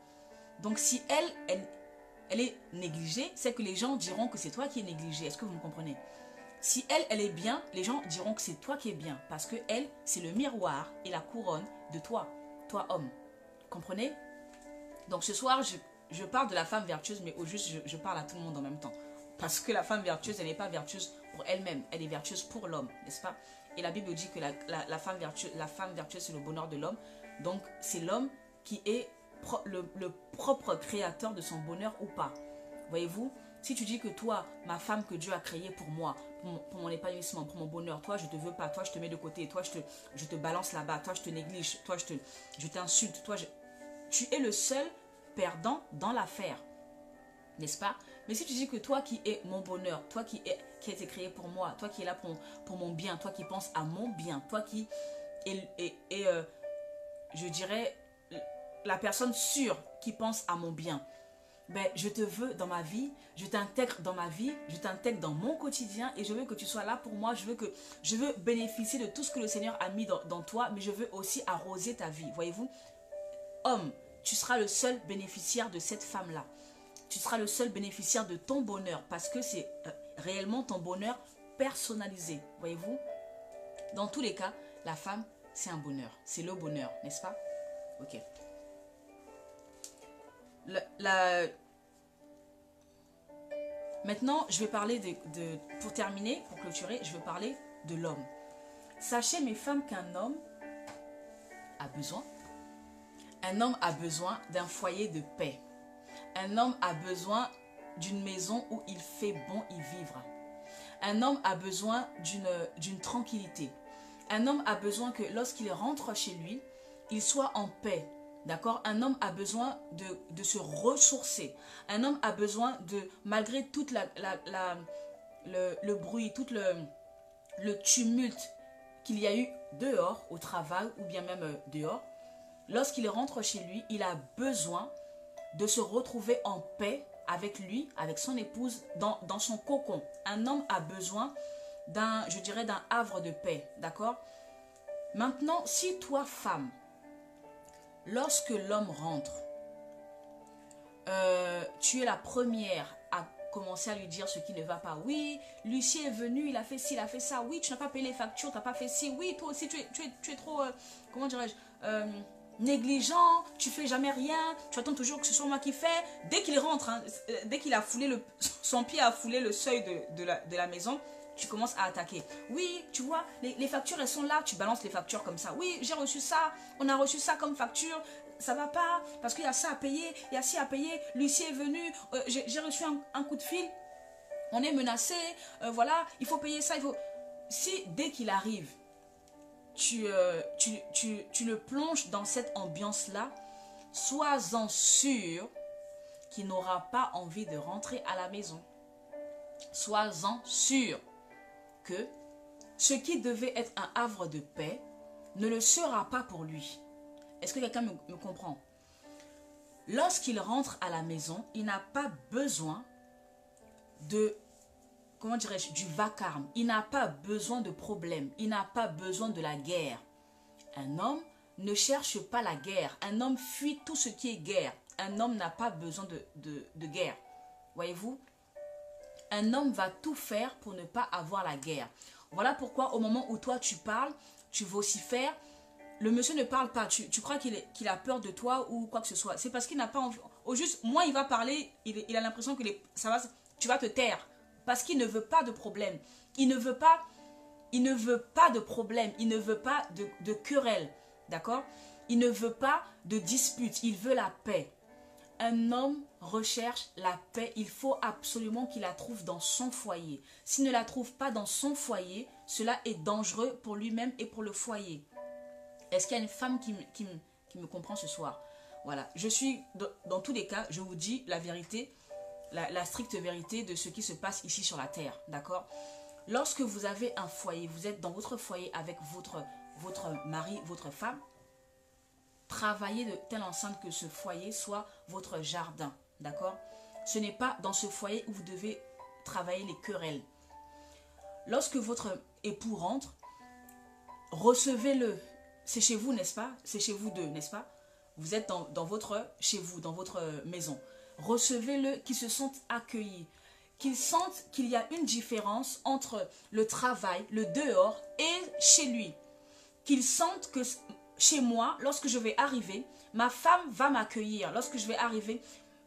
Donc si elle est négligée, c'est que les gens diront que c'est toi qui es négligé. Est-ce que vous me comprenez? Si elle est bien, les gens diront que c'est toi qui es bien. Parce que elle, c'est le miroir et la couronne de toi homme. Comprenez? Donc ce soir, je parle de la femme vertueuse, mais au juste, je parle à tout le monde en même temps. Parce que la femme vertueuse, elle n'est pas vertueuse pour elle-même, elle est vertueuse pour l'homme, n'est-ce pas? Et la Bible dit que la femme vertueuse, c'est le bonheur de l'homme. Donc, c'est l'homme qui est le propre créateur de son bonheur ou pas. Voyez-vous? Si tu dis que toi, ma femme que Dieu a créée pour moi, pour mon épanouissement, pour mon bonheur, toi, je ne te veux pas, toi, je te mets de côté, toi, je te balance là-bas, toi, je te néglige, toi, je t'insulte, toi, tu es le seul perdant dans l'affaire, n'est-ce pas? Mais si tu dis que toi qui es mon bonheur, toi qui a été créé pour moi, toi qui es là pour mon bien, toi qui penses à mon bien, toi qui est je dirais, la personne sûre qui pense à mon bien, ben, je te veux dans ma vie, je t'intègre dans ma vie, je t'intègre dans mon quotidien et je veux que tu sois là pour moi, je veux bénéficier de tout ce que le Seigneur a mis dans toi, mais je veux aussi arroser ta vie, voyez-vous? Homme, tu seras le seul bénéficiaire de cette femme-là. Tu seras le seul bénéficiaire de ton bonheur parce que c'est réellement ton bonheur personnalisé, voyez-vous? Dans tous les cas, la femme, c'est un bonheur, c'est le bonheur, n'est-ce pas? Ok. Maintenant, je vais parler pour terminer, pour clôturer, je vais parler de l'homme. Sachez, mes femmes, qu'un homme a besoin. Un homme a besoin d'un foyer de paix. Un homme a besoin d'une maison où il fait bon y vivre. Un homme a besoin d'une tranquillité. Un homme a besoin que lorsqu'il rentre chez lui, il soit en paix, D'accord? Un homme a besoin de se ressourcer. Un homme a besoin de, malgré toute le bruit, tout le tumulte qu'il y a eu dehors, au travail ou bien même dehors, lorsqu'il rentre chez lui, il a besoin de se retrouver en paix avec lui, avec son épouse, dans son cocon. Un homme a besoin je dirais, d'un havre de paix. D'accord? Maintenant, si toi, femme, lorsque l'homme rentre, tu es la première à commencer à lui dire ce qui ne va pas. Oui, Lucie est venu, il a fait ci, il a fait ça. Oui, tu n'as pas payé les factures, tu n'as pas fait ci. Oui, toi aussi, tu es trop, comment dirais-je, négligent, tu fais jamais rien, tu attends toujours que ce soit moi qui fais. Dès qu'il rentre, hein, dès qu'il a foulé son pied a foulé le seuil de la maison, tu commences à attaquer. Oui, tu vois, les factures, elles sont là. Tu balances les factures comme ça. Oui, j'ai reçu ça. On a reçu ça comme facture. Ça va pas parce qu'il y a ça à payer. Il y a ci à payer. Lucie est venue. J'ai reçu un coup de fil. On est menacé. Voilà, il faut payer ça. Si dès qu'il arrive, tu le plonges dans cette ambiance-là, sois-en sûr qu'il n'aura pas envie de rentrer à la maison. Sois-en sûr que ce qui devait être un havre de paix ne le sera pas pour lui. Est-ce que quelqu'un me comprend? Lorsqu'il rentre à la maison, il n'a pas besoin de, comment dirais-je, du vacarme. Il n'a pas besoin de problème. Il n'a pas besoin de la guerre. Un homme ne cherche pas la guerre. Un homme fuit tout ce qui est guerre. Un homme n'a pas besoin de guerre. Voyez-vous? Un homme va tout faire pour ne pas avoir la guerre. Voilà pourquoi au moment où toi tu parles, tu vocifères, le monsieur ne parle pas. Tu crois qu'il a peur de toi ou quoi que ce soit. C'est parce qu'il n'a pas envie. Au juste, moins il va parler, il a l'impression que tu vas te taire. Parce qu'il ne veut pas de problème. Il ne veut pas de problème. Il ne veut pas de querelle. D'accord? Il ne veut pas de dispute. Il veut la paix. Un homme recherche la paix, il faut absolument qu'il la trouve dans son foyer. S'il ne la trouve pas dans son foyer, cela est dangereux pour lui-même et pour le foyer. Est-ce qu'il y a une femme qui me comprend ce soir? Voilà, je suis, dans tous les cas, je vous dis la vérité, la stricte vérité de ce qui se passe ici sur la terre, d'accord? Lorsque vous avez un foyer, vous êtes dans votre foyer avec votre mari, votre femme, travaillez de telle enceinte que ce foyer soit votre jardin, d'accord? Ce n'est pas dans ce foyer où vous devez travailler les querelles. Lorsque votre époux rentre, recevez-le. C'est chez vous, n'est-ce pas? C'est chez vous deux, n'est-ce pas? Vous êtes chez vous, dans votre maison. Recevez-le, qu'il se sente accueilli, qu'il sente qu'il y a une différence entre le travail, le dehors et chez lui. Qu'il sente que chez moi, lorsque je vais arriver, ma femme va m'accueillir. Lorsque je vais arriver,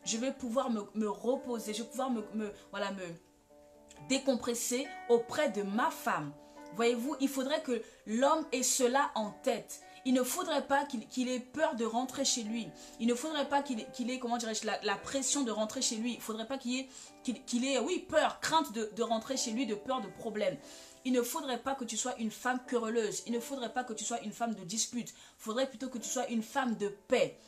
je vais pouvoir me reposer, je vais pouvoir me décompresser auprès de ma femme. Voyez-vous, il faudrait que l'homme ait cela en tête. Il ne faudrait pas qu'il ait peur de rentrer chez lui. Il ne faudrait pas qu'il ait, comment dirais-je, la pression de rentrer chez lui. Il ne faudrait pas qu'il ait, oui, peur, crainte de rentrer chez lui, de peur de problème. Il ne faudrait pas que tu sois une femme querelleuse. Il ne faudrait pas que tu sois une femme de dispute. Il faudrait plutôt que tu sois une femme de paix.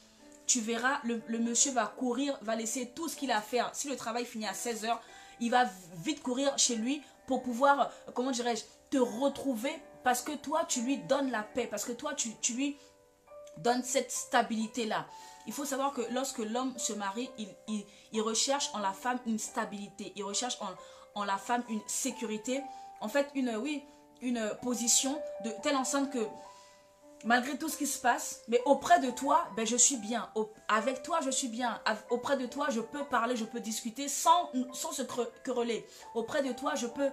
Tu verras, le monsieur va courir, va laisser tout ce qu'il a à faire. Si le travail finit à 16 h, il va vite courir chez lui pour pouvoir, comment dirais-je, te retrouver parce que toi, tu lui donnes la paix. Parce que toi, tu lui donnes cette stabilité-là. Il faut savoir que lorsque l'homme se marie, il recherche en la femme une stabilité. Il recherche en la femme une sécurité. En fait, une position de telle enceinte que malgré tout ce qui se passe, mais auprès de toi, ben, je suis bien. Avec toi, je suis bien. Auprès de toi, je peux parler, je peux discuter sans se quereller. Auprès de toi, je peux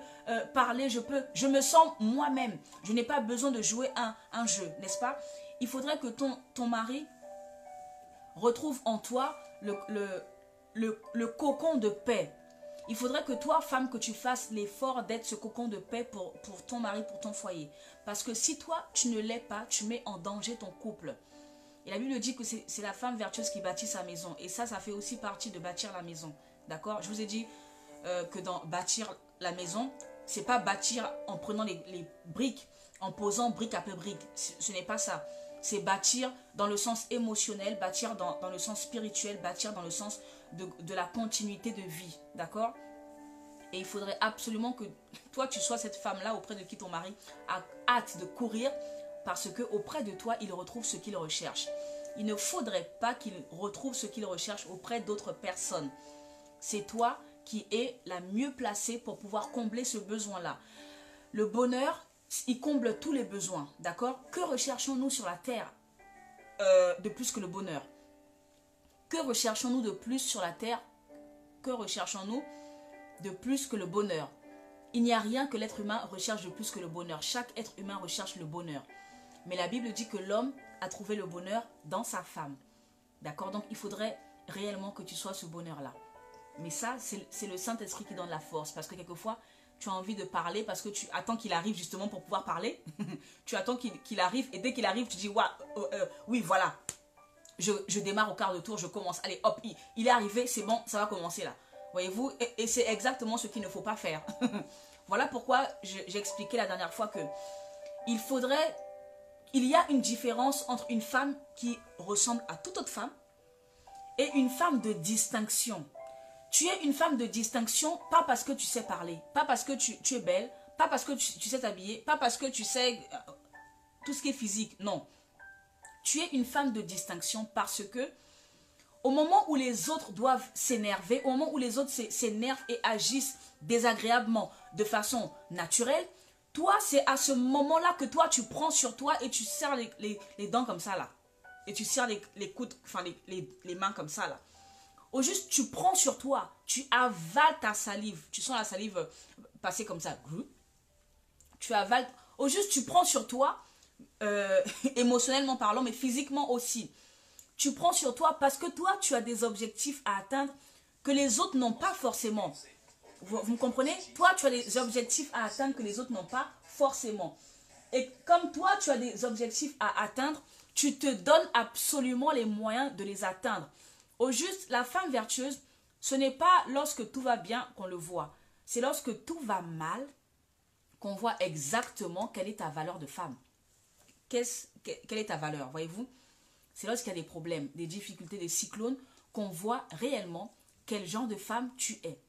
parler, je me sens moi-même. Je n'ai pas besoin de jouer un jeu, n'est-ce pas? Il faudrait que ton mari retrouve en toi le cocon de paix. Il faudrait que toi, femme, que tu fasses l'effort d'être ce cocon de paix pour ton mari, pour ton foyer. Parce que si toi, tu ne l'es pas, tu mets en danger ton couple. Et la Bible dit que c'est la femme vertueuse qui bâtit sa maison. Et ça fait aussi partie de bâtir la maison. D'accord? Je vous ai dit que dans bâtir la maison, c'est pas bâtir en prenant les briques, en posant brique après brique. Ce n'est pas ça. C'est bâtir dans le sens émotionnel, bâtir dans le sens spirituel, bâtir dans le sens de la continuité de vie. D'accord? Et il faudrait absolument que toi, tu sois cette femme-là auprès de qui ton mari a hâte de courir parce que auprès de toi, il retrouve ce qu'il recherche. Il ne faudrait pas qu'il retrouve ce qu'il recherche auprès d'autres personnes. C'est toi qui es la mieux placée pour pouvoir combler ce besoin-là. Le bonheur, il comble tous les besoins, d'accord? Que recherchons-nous sur la terre de plus que le bonheur? Que recherchons-nous de plus sur la terre? Que recherchons-nous de plus que le bonheur? Il n'y a rien que l'être humain recherche de plus que le bonheur. Chaque être humain recherche le bonheur. Mais la Bible dit que l'homme a trouvé le bonheur dans sa femme. D'accord? Donc il faudrait réellement que tu sois ce bonheur-là. Mais ça, c'est le Saint-Esprit qui donne la force. Parce que quelquefois, tu as envie de parler parce que tu attends qu'il arrive justement pour pouvoir parler. Tu attends qu'il arrive et dès qu'il arrive, tu dis oui, voilà. Je démarre au quart de tour, je commence. Allez, hop, il est arrivé, c'est bon, ça va commencer là. Voyez-vous? Et c'est exactement ce qu'il ne faut pas faire. Voilà pourquoi j'ai expliqué la dernière fois que il y a une différence entre une femme qui ressemble à toute autre femme et une femme de distinction. Tu es une femme de distinction, pas parce que tu sais parler, pas parce que tu es belle, pas parce que tu sais t'habiller, pas parce que tu sais tout ce qui est physique, non. Tu es une femme de distinction parce que au moment où les autres doivent s'énerver, au moment où les autres s'énervent et agissent désagréablement de façon naturelle, toi, c'est à ce moment-là que toi, tu prends sur toi et tu serres les dents comme ça, là. Et tu serres les coudes, enfin les mains comme ça, là. Au juste, tu prends sur toi, tu avales ta salive. Tu sens la salive passer comme ça. Tu avales. Au juste, tu prends sur toi, émotionnellement parlant, mais physiquement aussi. Tu prends sur toi parce que toi, tu as des objectifs à atteindre que les autres n'ont pas forcément. Vous me comprenez? Toi, tu as des objectifs à atteindre que les autres n'ont pas forcément. Et comme toi, tu as des objectifs à atteindre, tu te donnes absolument les moyens de les atteindre. Au juste, la femme vertueuse, ce n'est pas lorsque tout va bien qu'on le voit. C'est lorsque tout va mal qu'on voit exactement quelle est ta valeur de femme. Quelle est ta valeur, voyez-vous? C'est lorsqu'il y a des problèmes, des difficultés, des cyclones, qu'on voit réellement quel genre de femme tu es.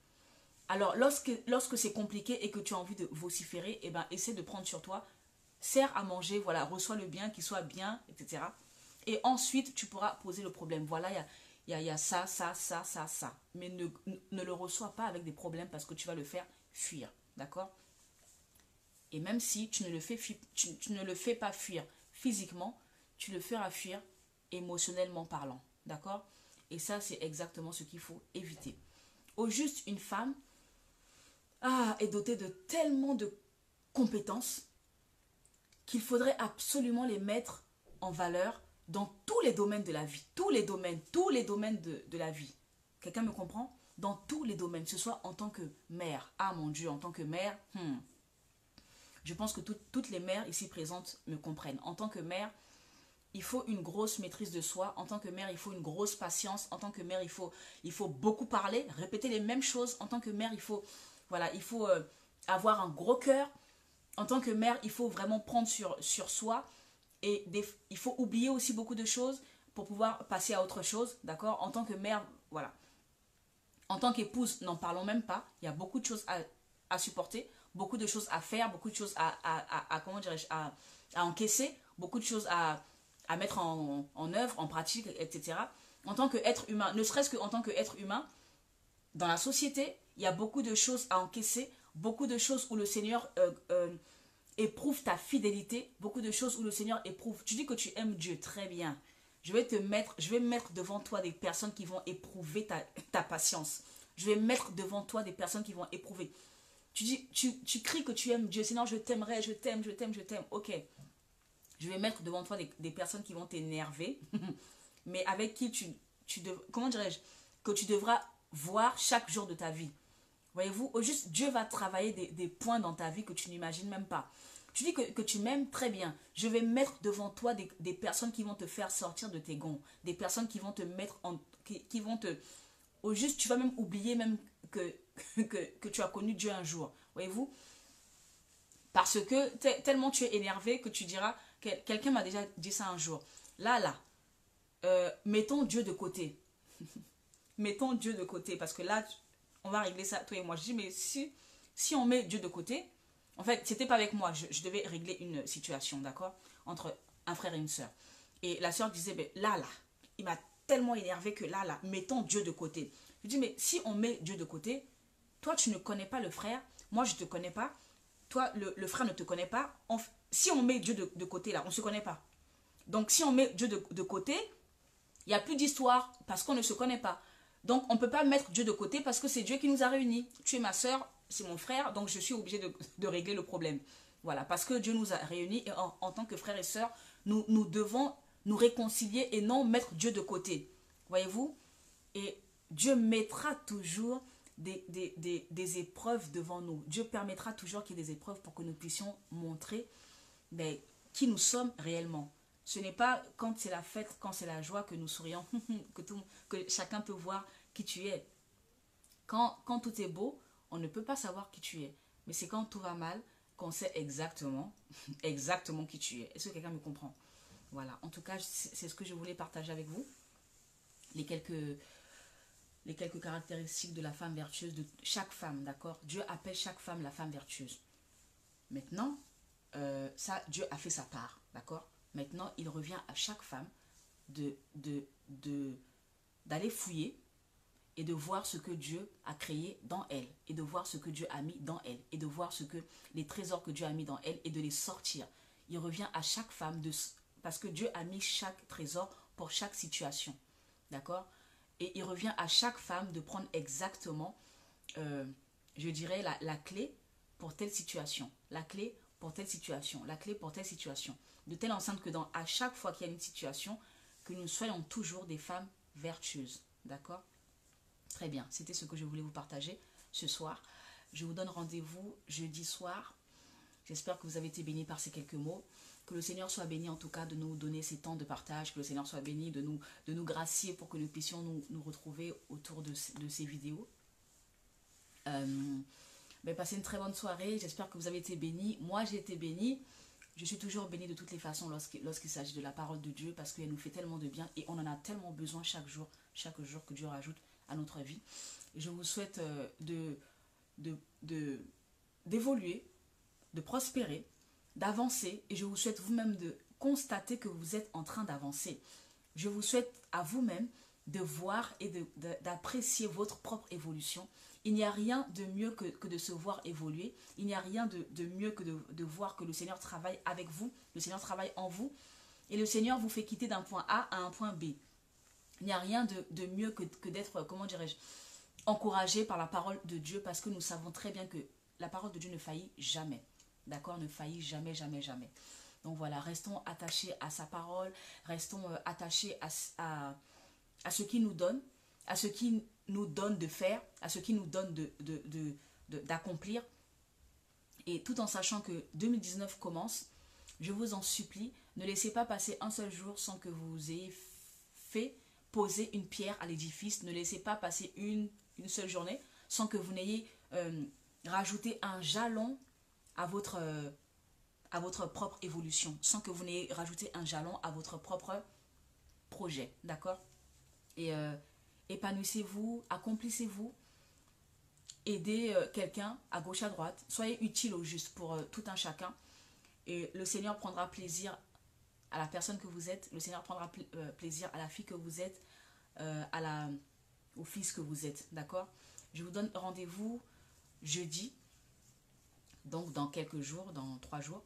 Alors, lorsque c'est compliqué et que tu as envie de vociférer, eh ben, essaie de prendre sur toi, sers à manger, voilà, reçois le bien, qu'il soit bien, etc. Et ensuite, tu pourras poser le problème. Voilà, il y a ça. Mais ne le reçois pas avec des problèmes parce que tu vas le faire fuir, d'accord? Et même si tu ne le fais pas fuir physiquement, tu le feras fuir émotionnellement parlant, d'accord? Et ça, c'est exactement ce qu'il faut éviter. Au juste, une femme est dotée de tellement de compétences qu'il faudrait absolument les mettre en valeur dans tous les domaines de la vie. Tous les domaines de la vie. Quelqu'un me comprend? Dans tous les domaines, que ce soit en tant que mère. Ah mon Dieu, en tant que mère, je pense que toutes les mères ici présentes me comprennent. En tant que mère, il faut une grosse maîtrise de soi. En tant que mère, il faut une grosse patience. En tant que mère, il faut beaucoup parler, répéter les mêmes choses. En tant que mère, il faut avoir un gros cœur. En tant que mère, il faut vraiment prendre sur soi. Et il faut oublier aussi beaucoup de choses pour pouvoir passer à autre chose. D'accord? En tant que mère, voilà. En tant qu'épouse, n'en parlons même pas. Il y a beaucoup de choses à supporter, beaucoup de choses à faire, beaucoup de choses à encaisser, beaucoup de choses à mettre en œuvre, en pratique, etc. En tant qu'être humain, ne serait-ce qu'en tant qu'être humain, dans la société, il y a beaucoup de choses à encaisser, beaucoup de choses où le Seigneur éprouve ta fidélité, beaucoup de choses où le Seigneur éprouve. Tu dis que tu aimes Dieu, très bien. Je vais mettre devant toi des personnes qui vont éprouver ta patience. Je vais mettre devant toi des personnes qui vont éprouver. Tu cries que tu aimes Dieu, sinon je t'aimerai, je t'aime. Ok. Je vais mettre devant toi des personnes qui vont t'énerver, mais avec qui que tu devras voir chaque jour de ta vie. Voyez-vous, au juste, Dieu va travailler des points dans ta vie que tu n'imagines même pas. Tu dis que tu m'aimes, très bien. Je vais mettre devant toi des personnes qui vont te faire sortir de tes gonds. Des personnes qui vont te mettre qui vont te... Au juste, tu vas même oublier même que tu as connu Dieu un jour. Voyez-vous? Parce que tellement tu es énervé que tu diras, Quelqu'un m'a déjà dit ça un jour. Là, mettons Dieu de côté. Mettons Dieu de côté, parce que là, on va régler ça, toi et moi. Je dis, mais si on met Dieu de côté, en fait, c'était pas avec moi, je devais régler une situation, d'accord, entre un frère et une soeur. Et la soeur disait, ben, là, il m'a tellement énervé que là, mettons Dieu de côté. Je dis, mais si on met Dieu de côté, toi, tu ne connais pas le frère, moi, je ne te connais pas, toi, le frère ne te connaît pas. Si on met Dieu de côté, là, on ne se connaît pas. Donc, si on met Dieu de côté, il n'y a plus d'histoire parce qu'on ne se connaît pas. Donc, on ne peut pas mettre Dieu de côté parce que c'est Dieu qui nous a réunis. Tu es ma soeur, c'est mon frère, donc je suis obligée de régler le problème. Voilà, parce que Dieu nous a réunis et en tant que frères et sœurs, nous devons nous réconcilier et non mettre Dieu de côté. Voyez-vous? Et Dieu mettra toujours des épreuves devant nous. Dieu permettra toujours qu'il y ait des épreuves pour que nous puissions montrer qui nous sommes réellement. Ce n'est pas quand c'est la fête, quand c'est la joie que nous sourions, que chacun peut voir qui tu es. Quand tout est beau, on ne peut pas savoir qui tu es. Mais c'est quand tout va mal qu'on sait exactement qui tu es. Est-ce que quelqu'un me comprend? Voilà, en tout cas, c'est ce que je voulais partager avec vous. Les quelques caractéristiques de la femme vertueuse, de chaque femme, d'accord? Dieu appelle chaque femme la femme vertueuse. Maintenant, ça, Dieu a fait sa part, d'accord? Maintenant, il revient à chaque femme d'aller fouiller et de voir ce que Dieu a créé dans elle, et de voir ce que Dieu a mis dans elle, et de voir les trésors que Dieu a mis dans elle, et de les sortir. Il revient à chaque femme, parce que Dieu a mis chaque trésor pour chaque situation, d'accord? Et il revient à chaque femme de prendre exactement, je dirais, la clé pour telle situation, la clé pour telle situation, la clé pour telle situation. De telle enceinte que à chaque fois qu'il y a une situation, que nous soyons toujours des femmes vertueuses, d'accord? Très bien, c'était ce que je voulais vous partager ce soir. Je vous donne rendez-vous jeudi soir. J'espère que vous avez été bénis par ces quelques mots. Que le Seigneur soit béni en tout cas de nous donner ces temps de partage. Que le Seigneur soit béni de nous gracier pour que nous puissions nous retrouver autour de ces vidéos. Passez une très bonne soirée. J'espère que vous avez été bénis. Moi, j'ai été bénie. Je suis toujours bénie de toutes les façons lorsqu'il s'agit de la parole de Dieu, parce qu'elle nous fait tellement de bien et on en a tellement besoin chaque jour que Dieu rajoute à notre vie. Et je vous souhaite d'évoluer, de prospérer, d'avancer, et je vous souhaite vous-même de constater que vous êtes en train d'avancer. Je vous souhaite à vous-même de voir et d'apprécier votre propre évolution. Il n'y a rien de mieux que de se voir évoluer. Il n'y a rien de mieux que de voir que le Seigneur travaille avec vous, le Seigneur travaille en vous, et le Seigneur vous fait quitter d'un point A à un point B. Il n'y a rien de mieux que d'être, comment dirais-je, encouragé par la parole de Dieu, parce que nous savons très bien que la parole de Dieu ne faillit jamais. D'accord? Ne faillit jamais, jamais, jamais. Donc voilà, restons attachés à sa parole, restons attachés à ce qu'il nous donne, à ce qu'il nous donne de faire, à ce qu'il nous donne d'accomplir. Et tout en sachant que 2019 commence, je vous en supplie, ne laissez pas passer un seul jour sans que vous ayez fait poser une pierre à l'édifice. Ne laissez pas passer une seule journée sans que vous n'ayez rajouté un jalon à votre propre évolution, sans que vous n'ayez rajouté un jalon à votre propre projet, d'accord? Et épanouissez-vous, accomplissez-vous, aidez quelqu'un à gauche, à droite, soyez utile au juste pour tout un chacun, et le Seigneur prendra plaisir à la personne que vous êtes, le Seigneur prendra plaisir à la fille que vous êtes, au fils que vous êtes, d'accord? Je vous donne rendez-vous jeudi, donc dans quelques jours, dans 3 jours,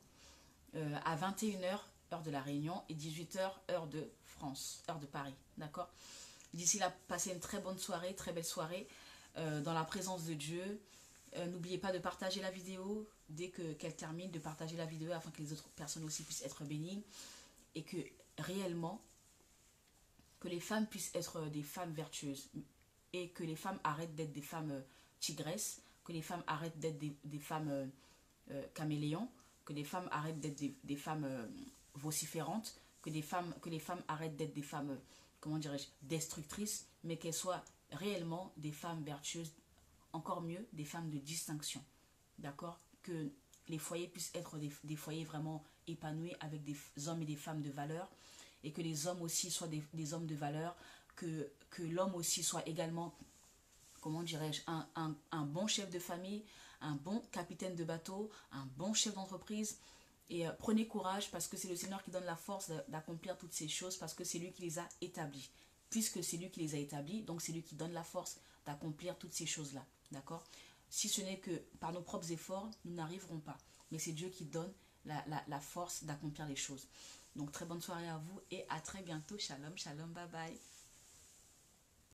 à 21h, heure de la Réunion, et 18h, heure de France, heure de Paris, d'accord? D'ici là, passez une très bonne soirée, très belle soirée, dans la présence de Dieu. N'oubliez pas de partager la vidéo dès qu'elle termine, de partager la vidéo afin que les autres personnes aussi puissent être bénies, et que réellement, que les femmes puissent être des femmes vertueuses, et que les femmes arrêtent d'être des femmes tigresses, que les femmes arrêtent d'être des femmes caméléons, que les femmes arrêtent d'être des femmes vociférantes, que les femmes arrêtent d'être des femmes, comment dirais-je, destructrices, mais qu'elles soient réellement des femmes vertueuses, encore mieux, des femmes de distinction. D'accord? Que les foyers puissent être des foyers vraiment épanouis avec des hommes et des femmes de valeur, et que les hommes aussi soient des hommes de valeur, que l'homme aussi soit également, comment dirais-je, un bon chef de famille, un bon capitaine de bateau, un bon chef d'entreprise. Et prenez courage, parce que c'est le Seigneur qui donne la force d'accomplir toutes ces choses, parce que c'est lui qui les a établis. Puisque c'est lui qui les a établis, donc c'est lui qui donne la force d'accomplir toutes ces choses-là. D'accord? Si ce n'est que par nos propres efforts, nous n'arriverons pas. Mais c'est Dieu qui donne la force d'accomplir les choses. Donc très bonne soirée à vous et à très bientôt. Shalom, shalom, bye bye.